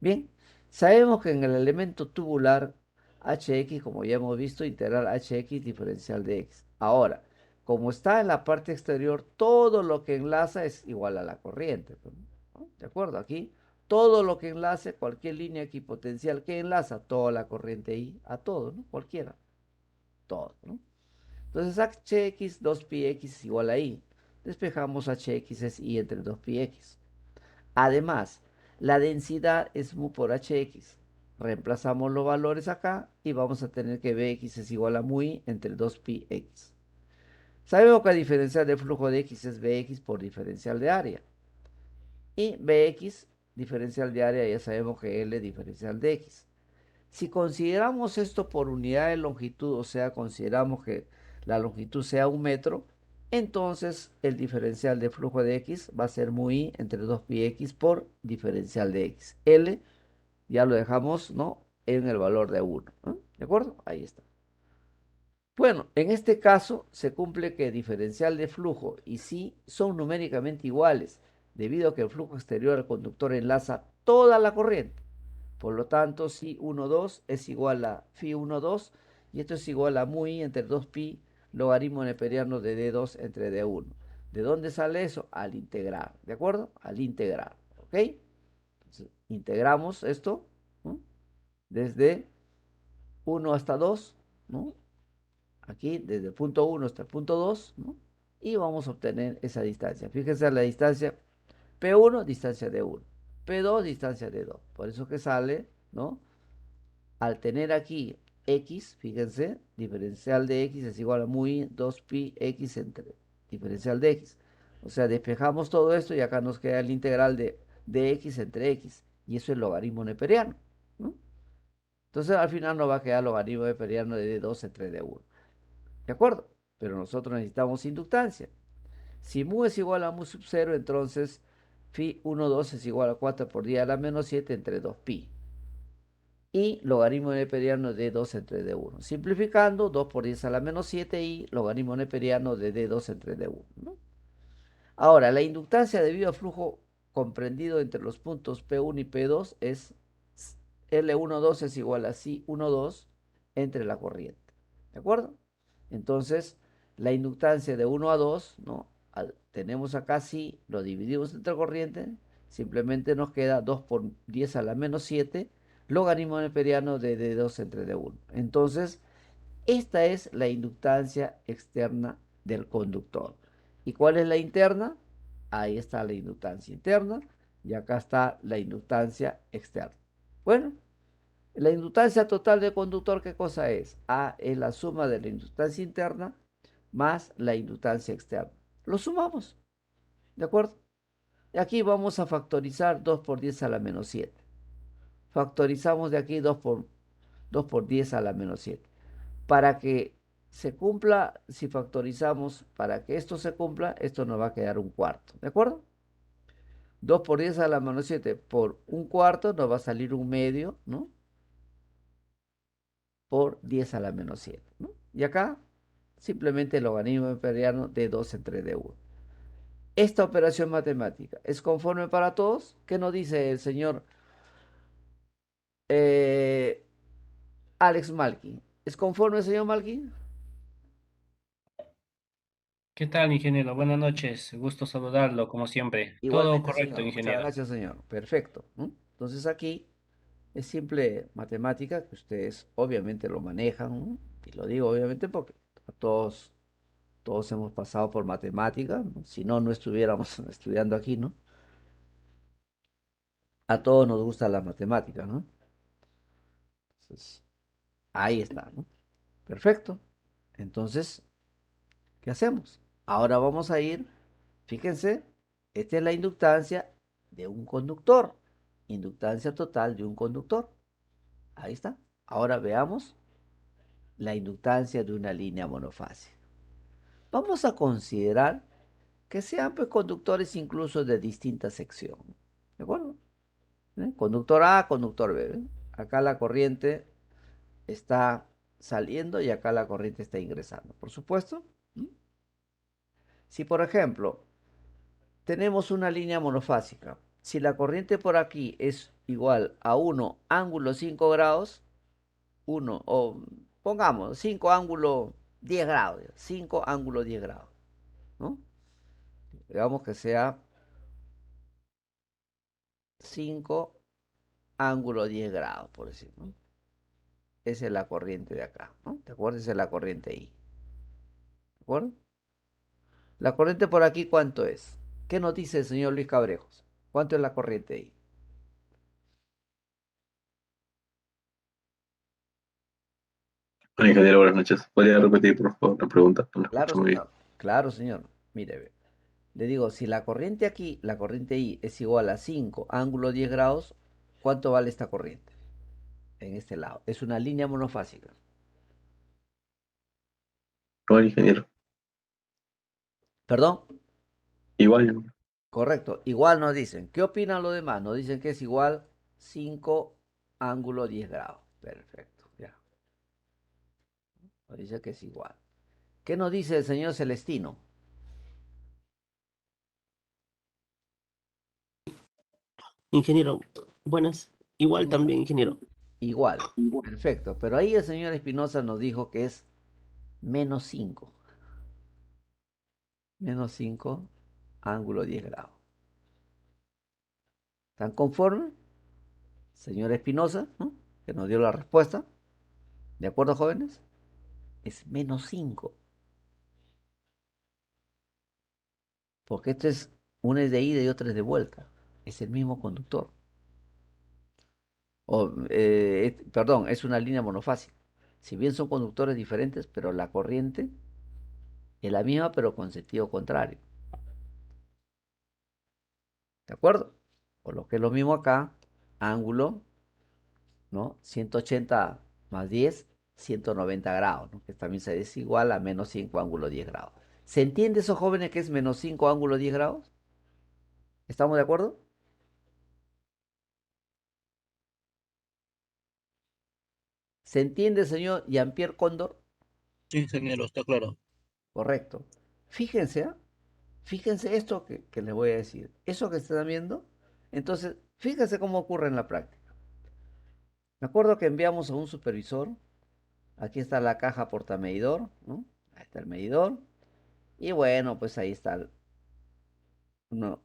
Bien, sabemos que en el elemento tubular Hx, como ya hemos visto, integral Hx diferencial de x. Ahora, como está en la parte exterior, todo lo que enlaza es igual a la corriente, ¿no? ¿De acuerdo? Aquí, todo lo que enlace, cualquier línea equipotencial que enlaza toda la corriente I a todo, ¿no? Cualquiera, todo, ¿no? Entonces, Hx 2πx es igual a I. Despejamos Hx es I entre 2πx. Además, la densidad es mu por hx. Reemplazamos los valores acá y vamos a tener que Bx es igual a mu i entre 2πx. Sabemos que el diferencial de flujo de x es Bx por diferencial de área. Y Bx, diferencial de área, ya sabemos que L diferencial de x. Si consideramos esto por unidad de longitud, o sea, consideramos que la longitud sea 1 metro, entonces el diferencial de flujo de x va a ser mu i entre 2πx por diferencial de x. L ya lo dejamos, ¿no? En el valor de 1, ¿no? ¿De acuerdo? Ahí está. Bueno, en este caso se cumple que diferencial de flujo y sí son numéricamente iguales, debido a que el flujo exterior al conductor enlaza toda la corriente. Por lo tanto, si 1, 2 es igual a phi 1, 2, y esto es igual a mu i entre 2pi logaritmo neperiano de d2 entre d1. ¿De dónde sale eso? Al integrar, ¿de acuerdo? Al integrar, ¿ok? Entonces, integramos esto, ¿no? Desde 1 hasta 2, ¿no? Aquí, desde el punto 1 hasta el punto 2, ¿no? Y vamos a obtener esa distancia. Fíjense la distancia P1, distancia de 1. P2, distancia de 2. Por eso que sale, ¿no? Al tener aquí x, fíjense, diferencial de x es igual a mu i 2pi x entre diferencial de x. O sea, despejamos todo esto y acá nos queda el integral de x entre x. Y eso es logaritmo neperiano, ¿no? Entonces al final nos va a quedar logaritmo neperiano de d2 entre d1. ¿De acuerdo? Pero nosotros necesitamos inductancia. Si mu es igual a mu sub 0, entonces phi 1, 2 es igual a 4 por 10 a la menos 7 entre 2pi. Y logaritmo neperiano de 2 entre d1. Simplificando, 2 por 10 a la menos 7 y logaritmo neperiano de d2 entre d1, ¿no? Ahora, la inductancia debido al flujo comprendido entre los puntos P1 y P2 es L12 es igual a Si12 entre la corriente. ¿De acuerdo? Entonces, la inductancia de 1 a 2, ¿no? Tenemos acá Si, lo dividimos entre corriente, simplemente nos queda 2 por 10 a la menos 7, logaritmo neperiano de D2 entre D1. Entonces, esta es la inductancia externa del conductor. ¿Y cuál es la interna? Ahí está la inductancia interna. y acá está la inductancia externa. Bueno, la inductancia total del conductor, ¿qué cosa es? A es la suma de la inductancia interna más la inductancia externa. Lo sumamos, ¿de acuerdo? Y aquí vamos a factorizar 2 por 10 a la menos 7. Factorizamos de aquí 2 por 10 a la menos 7. Para que se cumpla, si factorizamos, para que esto se cumpla, esto nos va a quedar un cuarto, ¿de acuerdo? 2 por 10 a la menos 7 por un cuarto nos va a salir un medio, ¿no? Por 10 a la menos 7, ¿no? Y acá simplemente el logaritmo imperiano de 2 entre d1. Esta operación matemática es conforme para todos. ¿Qué nos dice el señor eh, Alex Malkin? ¿Es conforme, señor Malkin? ¿Qué tal, ingeniero? Buenas noches. Gusto saludarlo, como siempre. Todo Igualmente, correcto, señor. Muchas ingeniero. gracias, señor. Perfecto. ¿No? Entonces aquí es simple matemática que ustedes obviamente lo manejan, ¿no? Y lo digo obviamente porque todos hemos pasado por matemática, ¿no? Si no, no estuviéramos estudiando aquí, ¿no? A todos nos gusta la matemática, ¿no? Entonces, ahí está, ¿no? Perfecto. Entonces, ¿qué hacemos? Ahora vamos a ir, fíjense, esta es la inductancia de un conductor. Inductancia total de un conductor. Ahí está. Ahora veamos la inductancia de una línea monofásica. Vamos a considerar que sean pues, conductores incluso de distinta sección. ¿De acuerdo? Conductor A, conductor B. ¿Ven? Acá la corriente está saliendo y acá la corriente está ingresando. Por supuesto. Si por ejemplo tenemos una línea monofásica, si la corriente por aquí es igual a 1 ángulo 5 grados, 1 o pongamos 5 ángulo 10 grados, 5 ángulo 10 grados, ¿no? Digamos que sea 5 ángulo 10 grados, por decir, ¿no? Esa es la corriente de acá, ¿no? ¿Te acuerdas? Esa es la corriente I. ¿De acuerdo? La corriente por aquí, ¿cuánto es? ¿Qué nos dice el señor Luis Cabrejos? ¿Cuánto es la corriente I? Hola, ingeniero, buenas noches. ¿Podría repetir, por favor, la pregunta? No la Claro, escucho muy bien. señor. Claro, señor. Mire, ve. Le digo, si la corriente aquí, la corriente I es igual a 5 ángulo 10 grados, ¿cuánto vale esta corriente? En este lado. Es una línea monofásica. Igual, ingeniero. ¿Perdón? Igual. Correcto. Igual nos dicen. ¿Qué opinan los demás? Nos dicen que es igual 5 ángulo 10 grados. Perfecto. Ya. Nos dice que es igual. ¿Qué nos dice el señor Celestino? Ingeniero, buenas. Igual también, ingeniero. Igual. Perfecto. Pero ahí el señor Espinosa nos dijo que es menos 5. Menos 5 ángulo 10 grados. ¿Están conformes? Señor Espinosa, ¿no? Que nos dio la respuesta. ¿De acuerdo, jóvenes? Es menos 5. Porque esto es, una es de ida y otra es de vuelta. Es el mismo conductor. Perdón, es una línea monofásica. Si bien son conductores diferentes, pero la corriente es la misma, pero con sentido contrario. ¿De acuerdo? Por lo que es lo mismo acá, ángulo, ¿no? 180 más 10, 190 grados, ¿no? Que también se es igual a menos 5 ángulo 10 grados. ¿Se entiende eso, jóvenes, que es menos 5 ángulo 10 grados? ¿Estamos de acuerdo? ¿Se entiende, señor Jean-Pierre Cóndor? Sí, ingeniero, está claro. Correcto. Fíjense, ¿ah? Fíjense esto que les voy a decir. Eso que están viendo, entonces, fíjense cómo ocurre en la práctica. Me acuerdo que enviamos a un supervisor. Aquí está la caja portamedidor, ¿no? Ahí está el medidor. Y bueno, pues ahí está un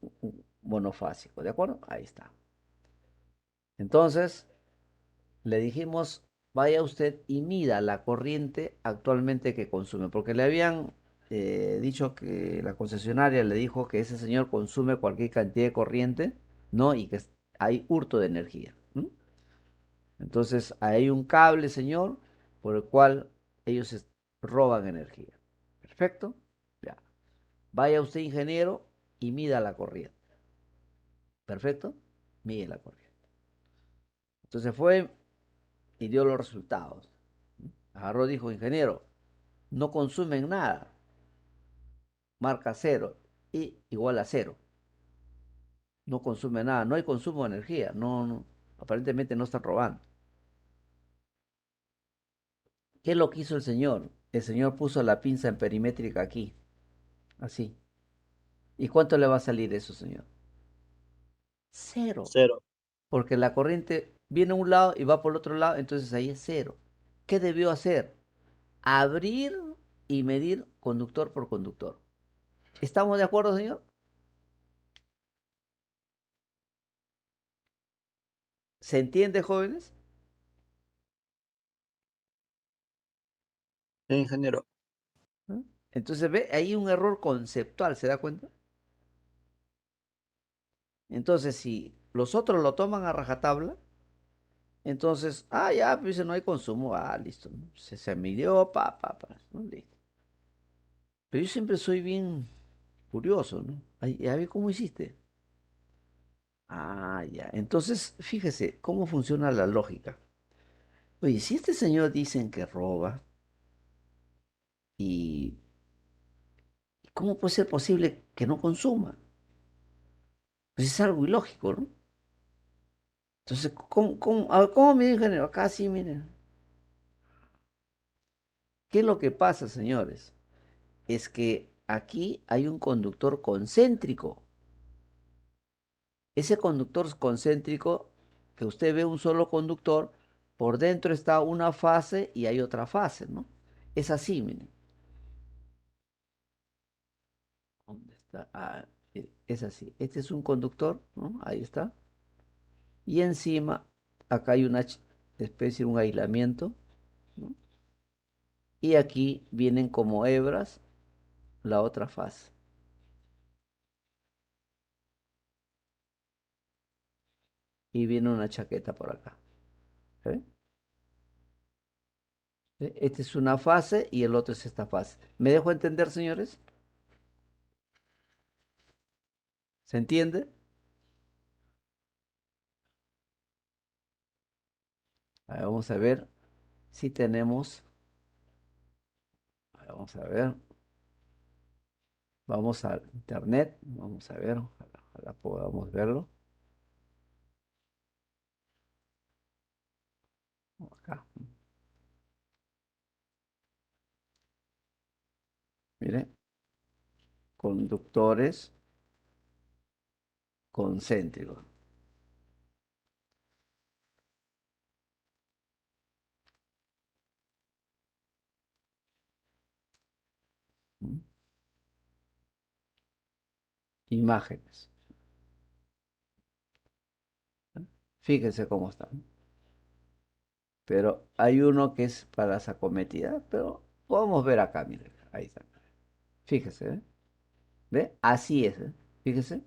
monofásico, ¿de acuerdo? Ahí está. Entonces, le dijimos, vaya usted y mida la corriente actualmente que consume, porque le habían dicho que la concesionaria le dijo que ese señor consume cualquier cantidad de corriente, ¿no? Y que hay hurto de energía. ¿No? Entonces, hay un cable, señor, por el cual ellos roban energía. Perfecto. Ya. Vaya usted, ingeniero, y mida la corriente. Perfecto. Mide la corriente. Entonces fue y dio los resultados. Agarró, dijo, ingeniero, no consumen nada. Marca cero y igual a cero. No consume nada, no hay consumo de energía. No, no, aparentemente no están robando. ¿Qué es lo que hizo el señor? El señor puso la pinza en perimétrica aquí, así. ¿Y cuánto le va a salir eso, señor? Cero. Cero. Porque la corriente viene a un lado y va por el otro lado, entonces ahí es cero. ¿Qué debió hacer? Abrir y medir conductor por conductor. ¿Estamos de acuerdo, señor? ¿Se entiende, jóvenes? Sí, ingeniero. ¿No? Entonces, ve, hay un error conceptual, ¿se da cuenta? Entonces, si los otros lo toman a rajatabla, entonces, ya, pues dice, no hay consumo, listo, ¿no? Se midió, ¿no? Listo. Pero yo siempre soy bien curioso, ¿no? Ay, a ver, ¿cómo hiciste? Ya. Entonces, fíjese cómo funciona la lógica. Oye, si este señor dicen que roba, ¿y cómo puede ser posible que no consuma? Pues es algo ilógico, ¿no? Entonces, a ver, ¿cómo mide, ingeniero? Acá sí, miren. ¿Qué es lo que pasa, señores? Es que aquí hay un conductor concéntrico. Ese conductor concéntrico, que usted ve un solo conductor, por dentro está una fase y hay otra fase, ¿no? Es así, miren. ¿Dónde está? Es así. Este es un conductor, ¿no? Ahí está. Y encima, acá hay una especie de un aislamiento, ¿no? Y aquí vienen como hebras la otra fase. Y viene una chaqueta por acá. ¿Eh? Esta es una fase y el otro es esta fase. ¿Me dejo entender, señores? ¿Se entiende? Vamos a ver si tenemos. Vamos a ver. Vamos a internet. Vamos a ver. Ojalá podamos verlo. Acá. Mire. Conductores concéntricos. ¿Mm? Imágenes. Fíjense cómo están. Pero hay uno que es para las acometidas, pero podemos ver acá, mire. Ahí está. Fíjese, ¿eh? ¿Ve? Así es, ¿eh? Fíjese.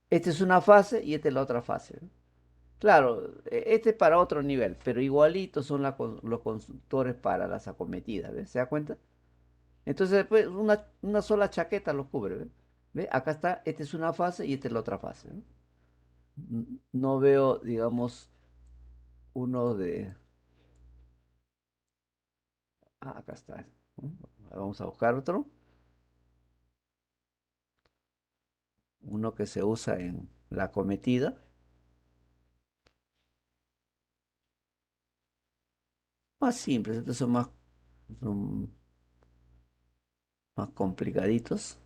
Esta es una fase y esta es la otra fase. ¿Eh? Claro, este es para otro nivel, pero igualitos son los constructores para las acometidas, ¿ves? ¿Se da cuenta? Entonces después una sola chaqueta los cubre, ¿ves? ¿Ve? Acá está, esta es una fase y esta es la otra fase, ¿no? No veo, digamos, uno de... acá está. ¿No? Vamos a buscar otro. Uno que se usa en la acometida. Más simples, estos son más complicaditos.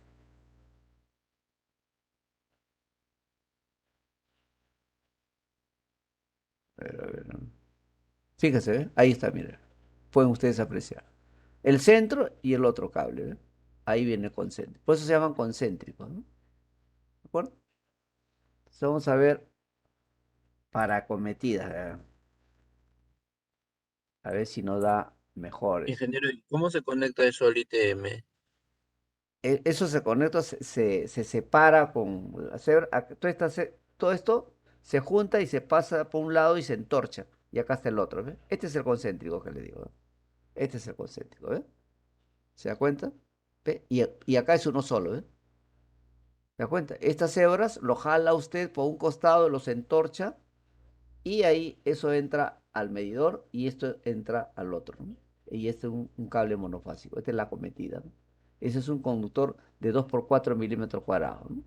A ver, ¿no? Fíjese, ¿ve? Ahí está, mire. Pueden ustedes apreciar. El centro y el otro cable, ¿ve? Ahí viene el concéntrico. Por eso se llaman concéntricos, ¿no? ¿De acuerdo? Entonces vamos a ver para acometidas, a ver si nos da mejores. Ingeniero, ¿y cómo se conecta eso al ITM? Eso se conecta, se separa con la cebra. Todo esto se junta y se pasa por un lado y se entorcha. Y acá está el otro, ¿ve? Este es el concéntrico que le digo, ¿ve? Este es el concéntrico, ¿ve? ¿Se da cuenta? ¿Ve? Y acá es uno solo, ¿ve? ¿Se da cuenta? Estas hebras lo jala usted por un costado, los entorcha y ahí eso entra al medidor y esto entra al otro, ¿no? Y este es un cable monofásico. Esta es la cometida, ¿no? Ese es un conductor de 2 por 4 milímetros cuadrados, ¿no?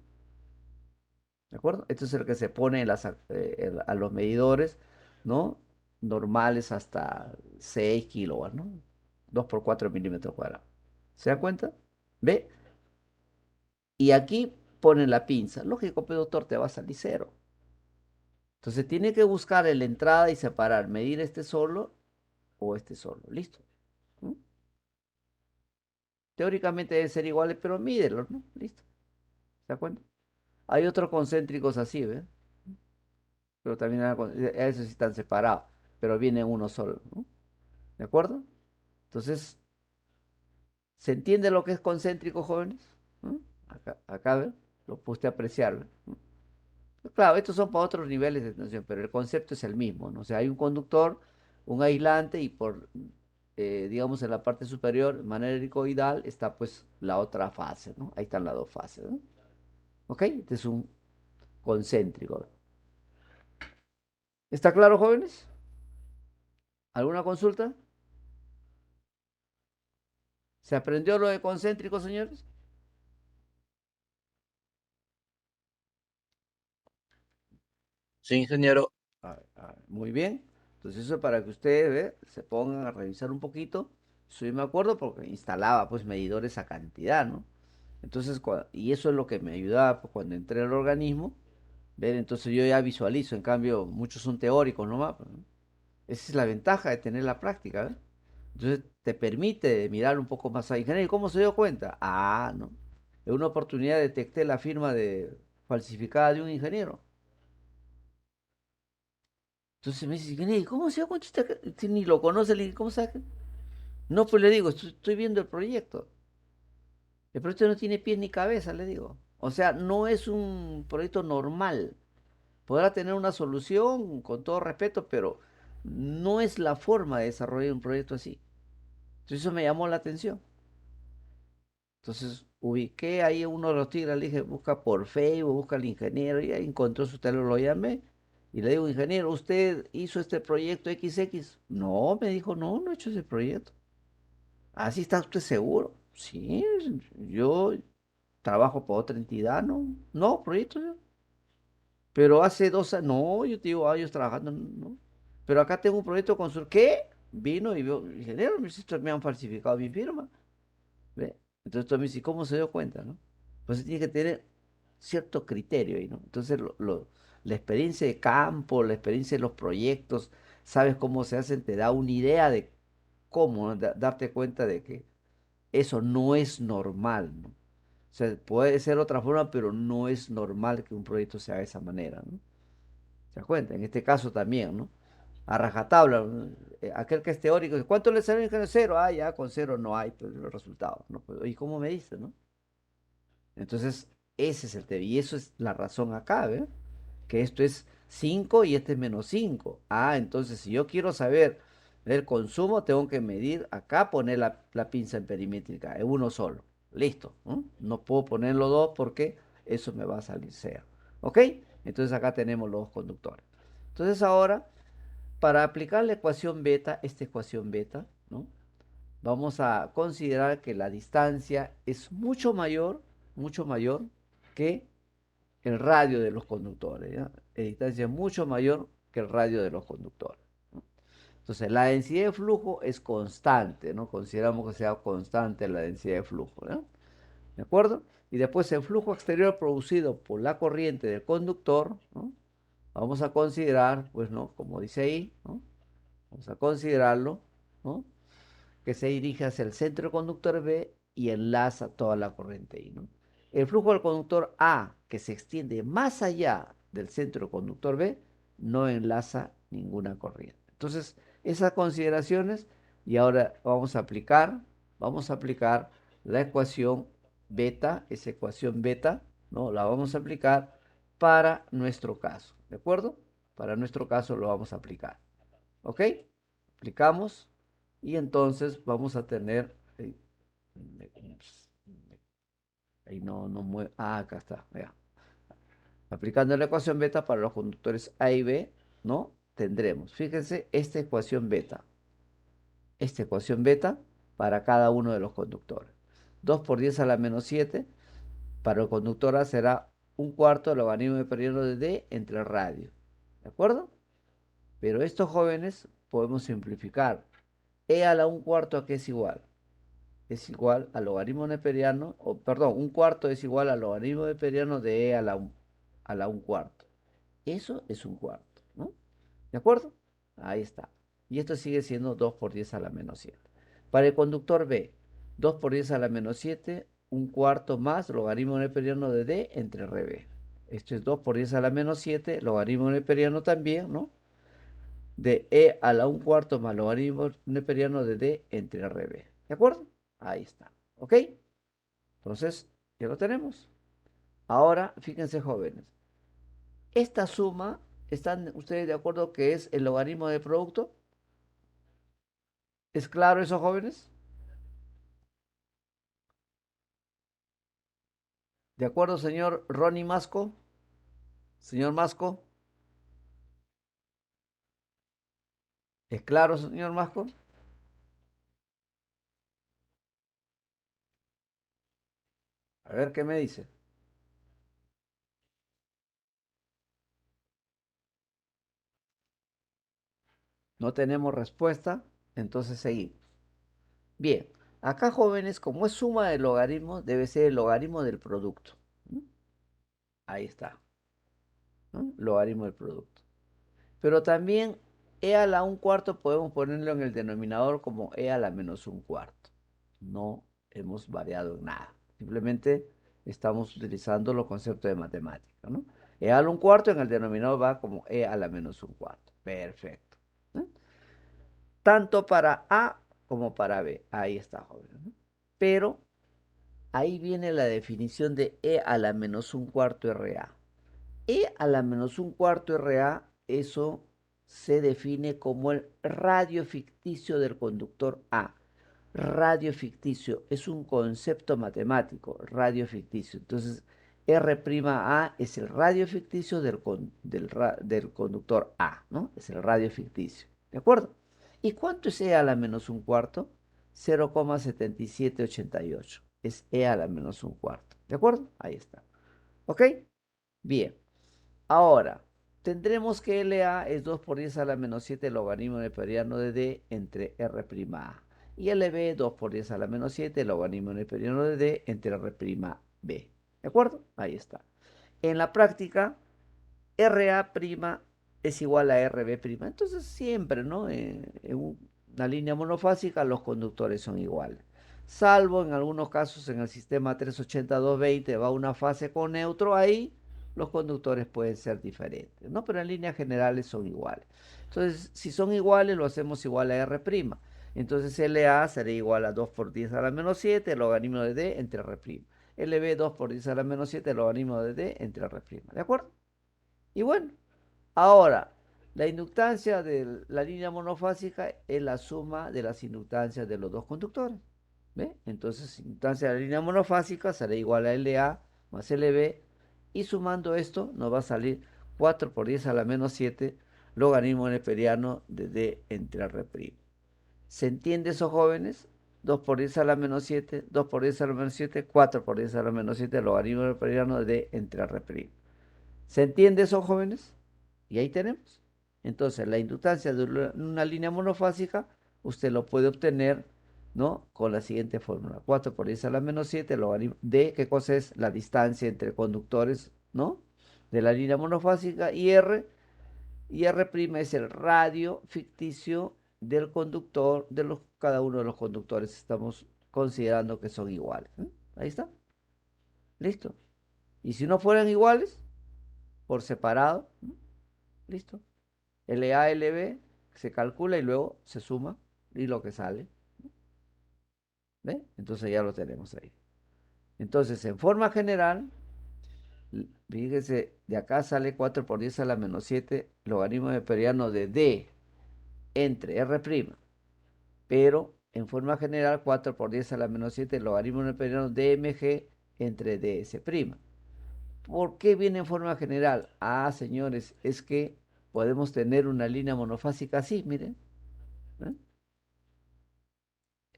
¿De acuerdo? Este es el que se pone a los medidores, ¿no? Normales hasta 6 kilowatts, ¿no? 2 por 4 milímetros cuadrados. ¿Se da cuenta? ¿Ve? Y aquí ponen la pinza. Lógico, pero doctor, te va a salir cero. Entonces tiene que buscar en la entrada y separar, medir este solo o este solo. ¿Listo? ¿Mm? Teóricamente deben ser iguales, pero mídelos, ¿no? Listo. ¿Se da cuenta? Hay otros concéntricos así, ¿ves? Pero también a esos sí están separados, pero viene uno solo, ¿no? ¿De acuerdo? Entonces, ¿se entiende lo que es concéntrico, jóvenes? ¿Mm? Acá, ¿ves? Lo puse a apreciar, ¿ves? ¿Mm? Claro, estos son para otros niveles de tensión, pero el concepto es el mismo, ¿no? O sea, hay un conductor, un aislante y digamos, en la parte superior, de manera helicoidal, está pues la otra fase, ¿no? Ahí están las dos fases, ¿no? ¿Ok? Este es un concéntrico. ¿Está claro, jóvenes? ¿Alguna consulta? ¿Se aprendió lo de concéntrico, señores? Sí, ingeniero. Muy bien. Entonces eso para que ustedes se pongan a revisar un poquito. Eso yo me acuerdo porque instalaba pues medidores a cantidad, ¿no? Entonces, y eso es lo que me ayudaba pues, cuando entré al organismo. Ver, entonces yo ya visualizo, en cambio muchos son teóricos nomás, pues, ¿no? Esa es la ventaja de tener la práctica, ¿ves? Entonces te permite mirar un poco más allá. Ingeniero, ¿y cómo se dio cuenta? Ah, no. En una oportunidad detecté la firma de falsificada de un ingeniero. Entonces me dice, ingeniero, ¿y cómo se dio cuenta usted que ni lo conoce? ¿Cómo sabe? No, pues le digo, estoy viendo el proyecto. El proyecto no tiene pies ni cabeza, le digo. O sea, no es un proyecto normal. Podrá tener una solución, con todo respeto, pero no es la forma de desarrollar un proyecto así. Entonces eso me llamó la atención. Entonces ubiqué ahí a uno de los tigres, le dije, busca por Facebook, busca al ingeniero, y ahí encontró su teléfono, lo llamé. Y le digo, ingeniero, ¿usted hizo este proyecto XX? No, me dijo, no, no he hecho ese proyecto. ¿Así está usted seguro? Sí, yo trabajo para otra entidad, ¿no? No, proyecto yo. Pero hace 2 años, no, yo te digo años trabajando, no. Pero acá tengo un proyecto con su, ¿qué? Vino y vio, ingeniero, me han falsificado mi firma. ¿Ve? Entonces tú me dices, ¿cómo se dio cuenta, no? Pues tiene que tener cierto criterio ahí, ¿no? Entonces la experiencia de campo, la experiencia de los proyectos, sabes cómo se hacen, te da una idea de cómo, ¿no? Darte cuenta de que eso no es normal, ¿no? O sea, puede ser otra forma, pero no es normal que un proyecto se haga de esa manera, ¿no? ¿Se da cuenta? En este caso también, ¿no? A rajatabla, ¿no? Aquel que es teórico, ¿cuánto le sale en cero? Ah, ya con cero no hay pues, los resultados, ¿no? Pues, ¿y cómo me dice, no? Entonces, ese es el tema, y eso es la razón acá, ¿ve? Que esto es 5 y este es -5. Ah, entonces si yo quiero saber el consumo, tengo que medir acá, poner la pinza en perimétrica, en uno solo. Listo, ¿no? No puedo ponerlo dos porque eso me va a salir cero. ¿Ok? Entonces acá tenemos los conductores. Entonces ahora, para aplicar la ecuación beta, esta ecuación beta, ¿no? Vamos a considerar que la distancia es mucho mayor que el radio de los conductores, ¿ya? La distancia es mucho mayor que el radio de los conductores, ¿no? Entonces, la densidad de flujo es constante, ¿no? Consideramos que sea constante la densidad de flujo, ¿no? ¿De acuerdo? Y después el flujo exterior producido por la corriente del conductor, ¿no? Vamos a considerar, pues, ¿no? Como dice ahí, ¿no? Vamos a considerarlo, ¿no? Que se dirige hacia el centro conductor B y enlaza toda la corriente I, ¿no? El flujo del conductor A, que se extiende más allá del centro conductor B, no enlaza ninguna corriente. Entonces, esas consideraciones, y ahora vamos a aplicar la ecuación beta, esa ecuación beta, ¿no? La vamos a aplicar para nuestro caso. ¿De acuerdo? Para nuestro caso lo vamos a aplicar. ¿Ok? Aplicamos y entonces vamos a tener... ahí no mueve. Ah, acá está. Vea. Aplicando la ecuación beta para los conductores A y B, ¿no? Tendremos, fíjense, esta ecuación beta para cada uno de los conductores. 2 por 10 a la menos 7, para el conductor A será un cuarto del logaritmo de periodo de D entre radio. ¿De acuerdo? Pero estos jóvenes podemos simplificar. E a la un cuarto, ¿a qué es igual? Es igual al logaritmo neperiano, o perdón, un cuarto es igual al logaritmo neperiano de E a la un cuarto. Eso es un cuarto, ¿no? ¿De acuerdo? Ahí está. Y esto sigue siendo 2 por 10 a la menos 7. Para el conductor B, 2 por 10 a la menos 7, un cuarto más logaritmo neperiano de D entre RB. Esto es 2 por 10 a la menos 7, logaritmo neperiano también, ¿no? De E a la un cuarto más logaritmo neperiano de D entre RB. ¿De acuerdo? Ahí está. ¿Ok? Entonces, ya lo tenemos. Ahora, fíjense, jóvenes. Esta suma, ¿están ustedes de acuerdo que es el logaritmo del producto? ¿Es claro eso, jóvenes? ¿De acuerdo, señor Ronnie Masco? Señor Masco, ¿es claro, señor Masco? A ver qué me dice. No tenemos respuesta, entonces seguimos. Bien, acá, jóvenes, como es suma de logaritmos, debe ser el logaritmo del producto. ¿Mm? Ahí está, ¿no? Logaritmo del producto. Pero también e a la un cuarto podemos ponerlo en el denominador como e a la menos un cuarto. No hemos variado en nada. Simplemente estamos utilizando los conceptos de matemática, ¿no? E a la un cuarto en el denominador va como e a la menos un cuarto. Perfecto. ¿No? Tanto para A como para B. Ahí está, jóvenes, ¿no? Pero ahí viene la definición de e a la menos un cuarto RA. E a la menos un cuarto RA, eso se define como el radio ficticio del conductor A. Radio ficticio es un concepto matemático, radio ficticio. Entonces, R'A es el radio ficticio del conductor A, ¿no? Es el radio ficticio. ¿De acuerdo? ¿Y cuánto es E a la menos un cuarto? 0,7788. Es E a la menos un cuarto. ¿De acuerdo? Ahí está. ¿Ok? Bien. Ahora, tendremos que LA es 2 por 10 a la menos 7 logaritmo neperiano de D entre R'A. Y LB 2 por 10 a la menos 7 logaritmo neperiano de D entre R'B. ¿De acuerdo? Ahí está. En la práctica, RA' es igual a RB'. Entonces siempre, ¿no? En una línea monofásica los conductores son iguales. Salvo en algunos casos en el sistema 380-220 va una fase con neutro, ahí los conductores pueden ser diferentes, ¿no? Pero en líneas generales son iguales. Entonces, si son iguales, lo hacemos igual a R'. Entonces LA será igual a 2 por 10 a la menos 7, logaritmo de D entre R'. LB 2 por 10 a la menos 7, logaritmo de D entre R'. ¿De acuerdo? Y bueno, ahora, la inductancia de la línea monofásica es la suma de las inductancias de los dos conductores. ¿Ve? Entonces, inductancia de la línea monofásica será igual a LA más LB. Y sumando esto, nos va a salir 4 por 10 a la menos 7 logaritmo neperiano de D entre R'. ¿Se entiende eso, jóvenes? 2 por 10 a la menos 7, 2 por 10 a la menos 7, 4 por 10 a la menos 7 logaritmo neperiano de D entre R'. ¿Se entiende eso, jóvenes? Y ahí tenemos. Entonces, la inductancia de una línea monofásica, usted lo puede obtener, ¿no? Con la siguiente fórmula. 4 por 10 a la menos 7, logaritmo de, ¿qué cosa es? La distancia entre conductores, ¿no? De la línea monofásica y R' es el radio ficticio del conductor, cada uno de los conductores. Estamos considerando que son iguales. ¿Eh? Ahí está. Listo. Y si no fueran iguales, por separado, ¿no? Listo. LA, LB se calcula y luego se suma y lo que sale. ¿Ve? Entonces ya lo tenemos ahí. Entonces, en forma general, Fíjese, de acá sale 4 por 10 a la menos 7, logaritmo neperiano de D entre R', pero en forma general 4 por 10 a la menos 7, logaritmo neperiano de MG entre DS'. ¿Por qué viene en forma general? Ah, señores, es que podemos tener una línea monofásica así, miren. ¿Eh?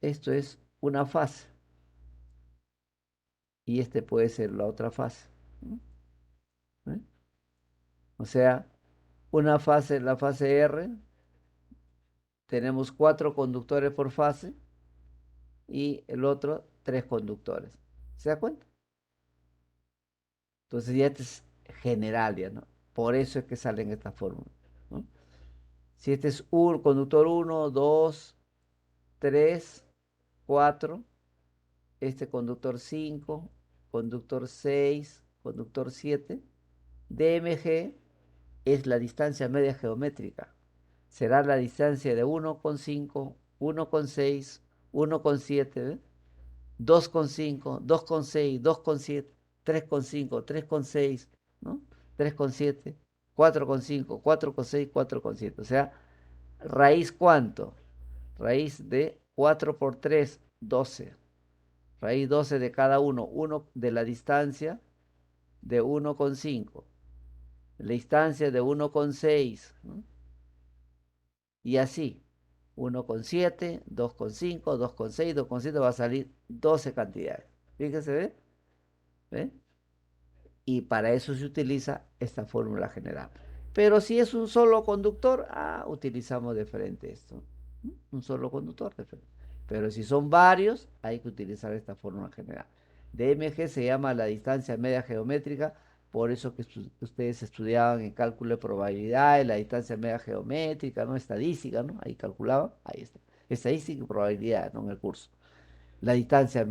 Esto es una fase y este puede ser la otra fase. ¿Eh? O sea, una fase, la fase R, tenemos 4 conductores por fase y el otro 3 conductores. ¿Se da cuenta? Entonces ya este es general, ya, ¿no? Por eso es que salen estas fórmulas, ¿no? Si este es un conductor 1, 2, 3, 4, este conductor 5, conductor 6, conductor 7, DMG es la distancia media geométrica. Será la distancia de 1,5, 1,6, 1,7, ¿ves? 2,5, 2,6, 2,7, 3,5, 3,6, ¿no? 3,7, 4,5, 4,6, 4,7. O sea, ¿raíz cuánto? Raíz de 4 por 3, 12. Raíz 12 de cada uno, 1 de la distancia de 1,5, la distancia de 1,6, ¿no? Y así, 1,7, 2,5, 2,6, 2,7 va a salir 12 cantidades. Fíjese, ¿ve? ¿Ve? Y para eso se utiliza esta fórmula general. Pero si es un solo conductor, utilizamos diferente esto. Un solo conductor, diferente. Pero si son varios, hay que utilizar esta fórmula general. DMG se llama la distancia media geométrica, por eso que ustedes estudiaban en cálculo de probabilidad, la distancia media geométrica, ¿no? Estadística, ¿no? Ahí calculaban, ahí está. Estadística y probabilidad, ¿no? En el curso. La distancia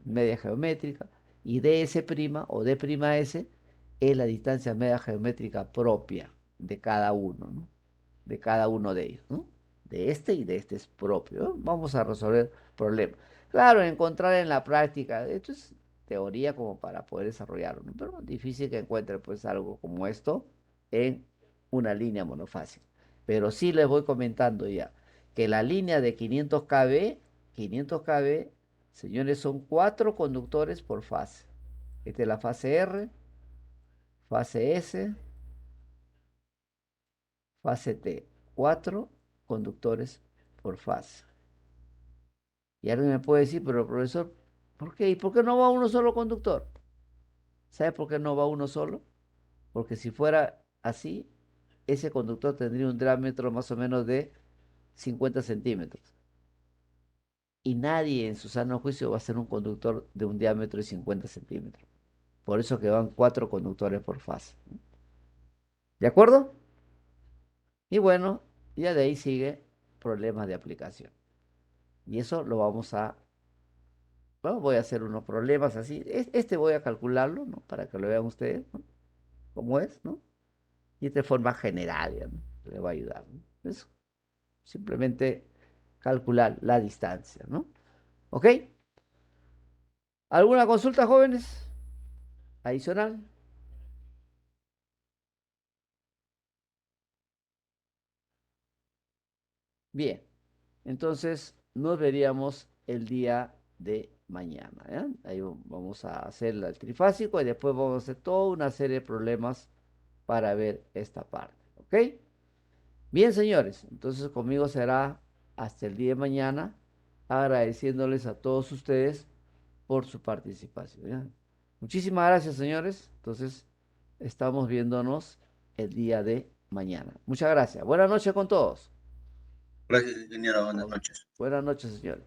media geométrica y ds' o d'S es la distancia media geométrica propia de cada uno, ¿no? De cada uno de ellos, ¿no? De este y de este es propio, ¿no? Vamos a resolver problemas. Claro, encontrar en la práctica, esto es teoría como para poder desarrollarlo, ¿no? Pero difícil que encuentre pues algo como esto en una línea monofásica. Pero sí les voy comentando ya que la línea de 500 kb, señores, son 4 conductores por fase. Esta es la fase R, fase S, fase T. 4 conductores por fase. Y alguien me puede decir, pero profesor, ¿por qué? ¿Y por qué no va uno solo conductor? ¿Sabe por qué no va uno solo? Porque si fuera así, ese conductor tendría un diámetro más o menos de 50 centímetros. Y nadie en su sano juicio va a ser un conductor de un diámetro de 50 centímetros. Por eso que van 4 conductores por fase. ¿De acuerdo? Y bueno, ya de ahí sigue problemas de aplicación. Y eso lo vamos a... Bueno, voy a hacer unos problemas así. Este voy a calcularlo, ¿no? Para que lo vean ustedes, ¿no? Cómo es, ¿no? Y de forma general, ya, ¿no? Le va a ayudar, ¿no? Eso. Simplemente calcular la distancia, ¿no? ¿Ok? ¿Alguna consulta, jóvenes? Adicional. Bien. Entonces, nos veríamos el día de mañana, ¿ya? Ahí vamos a hacer el trifásico y después vamos a hacer toda una serie de problemas para ver esta parte, ¿ok? Bien, señores, entonces conmigo será hasta el día de mañana, agradeciéndoles a todos ustedes por su participación, ¿ya? Muchísimas gracias, señores. Entonces, estamos viéndonos el día de mañana. Muchas gracias. Buenas noches con todos. Gracias, ingeniero. Buenas noches. Buenas noches, señores.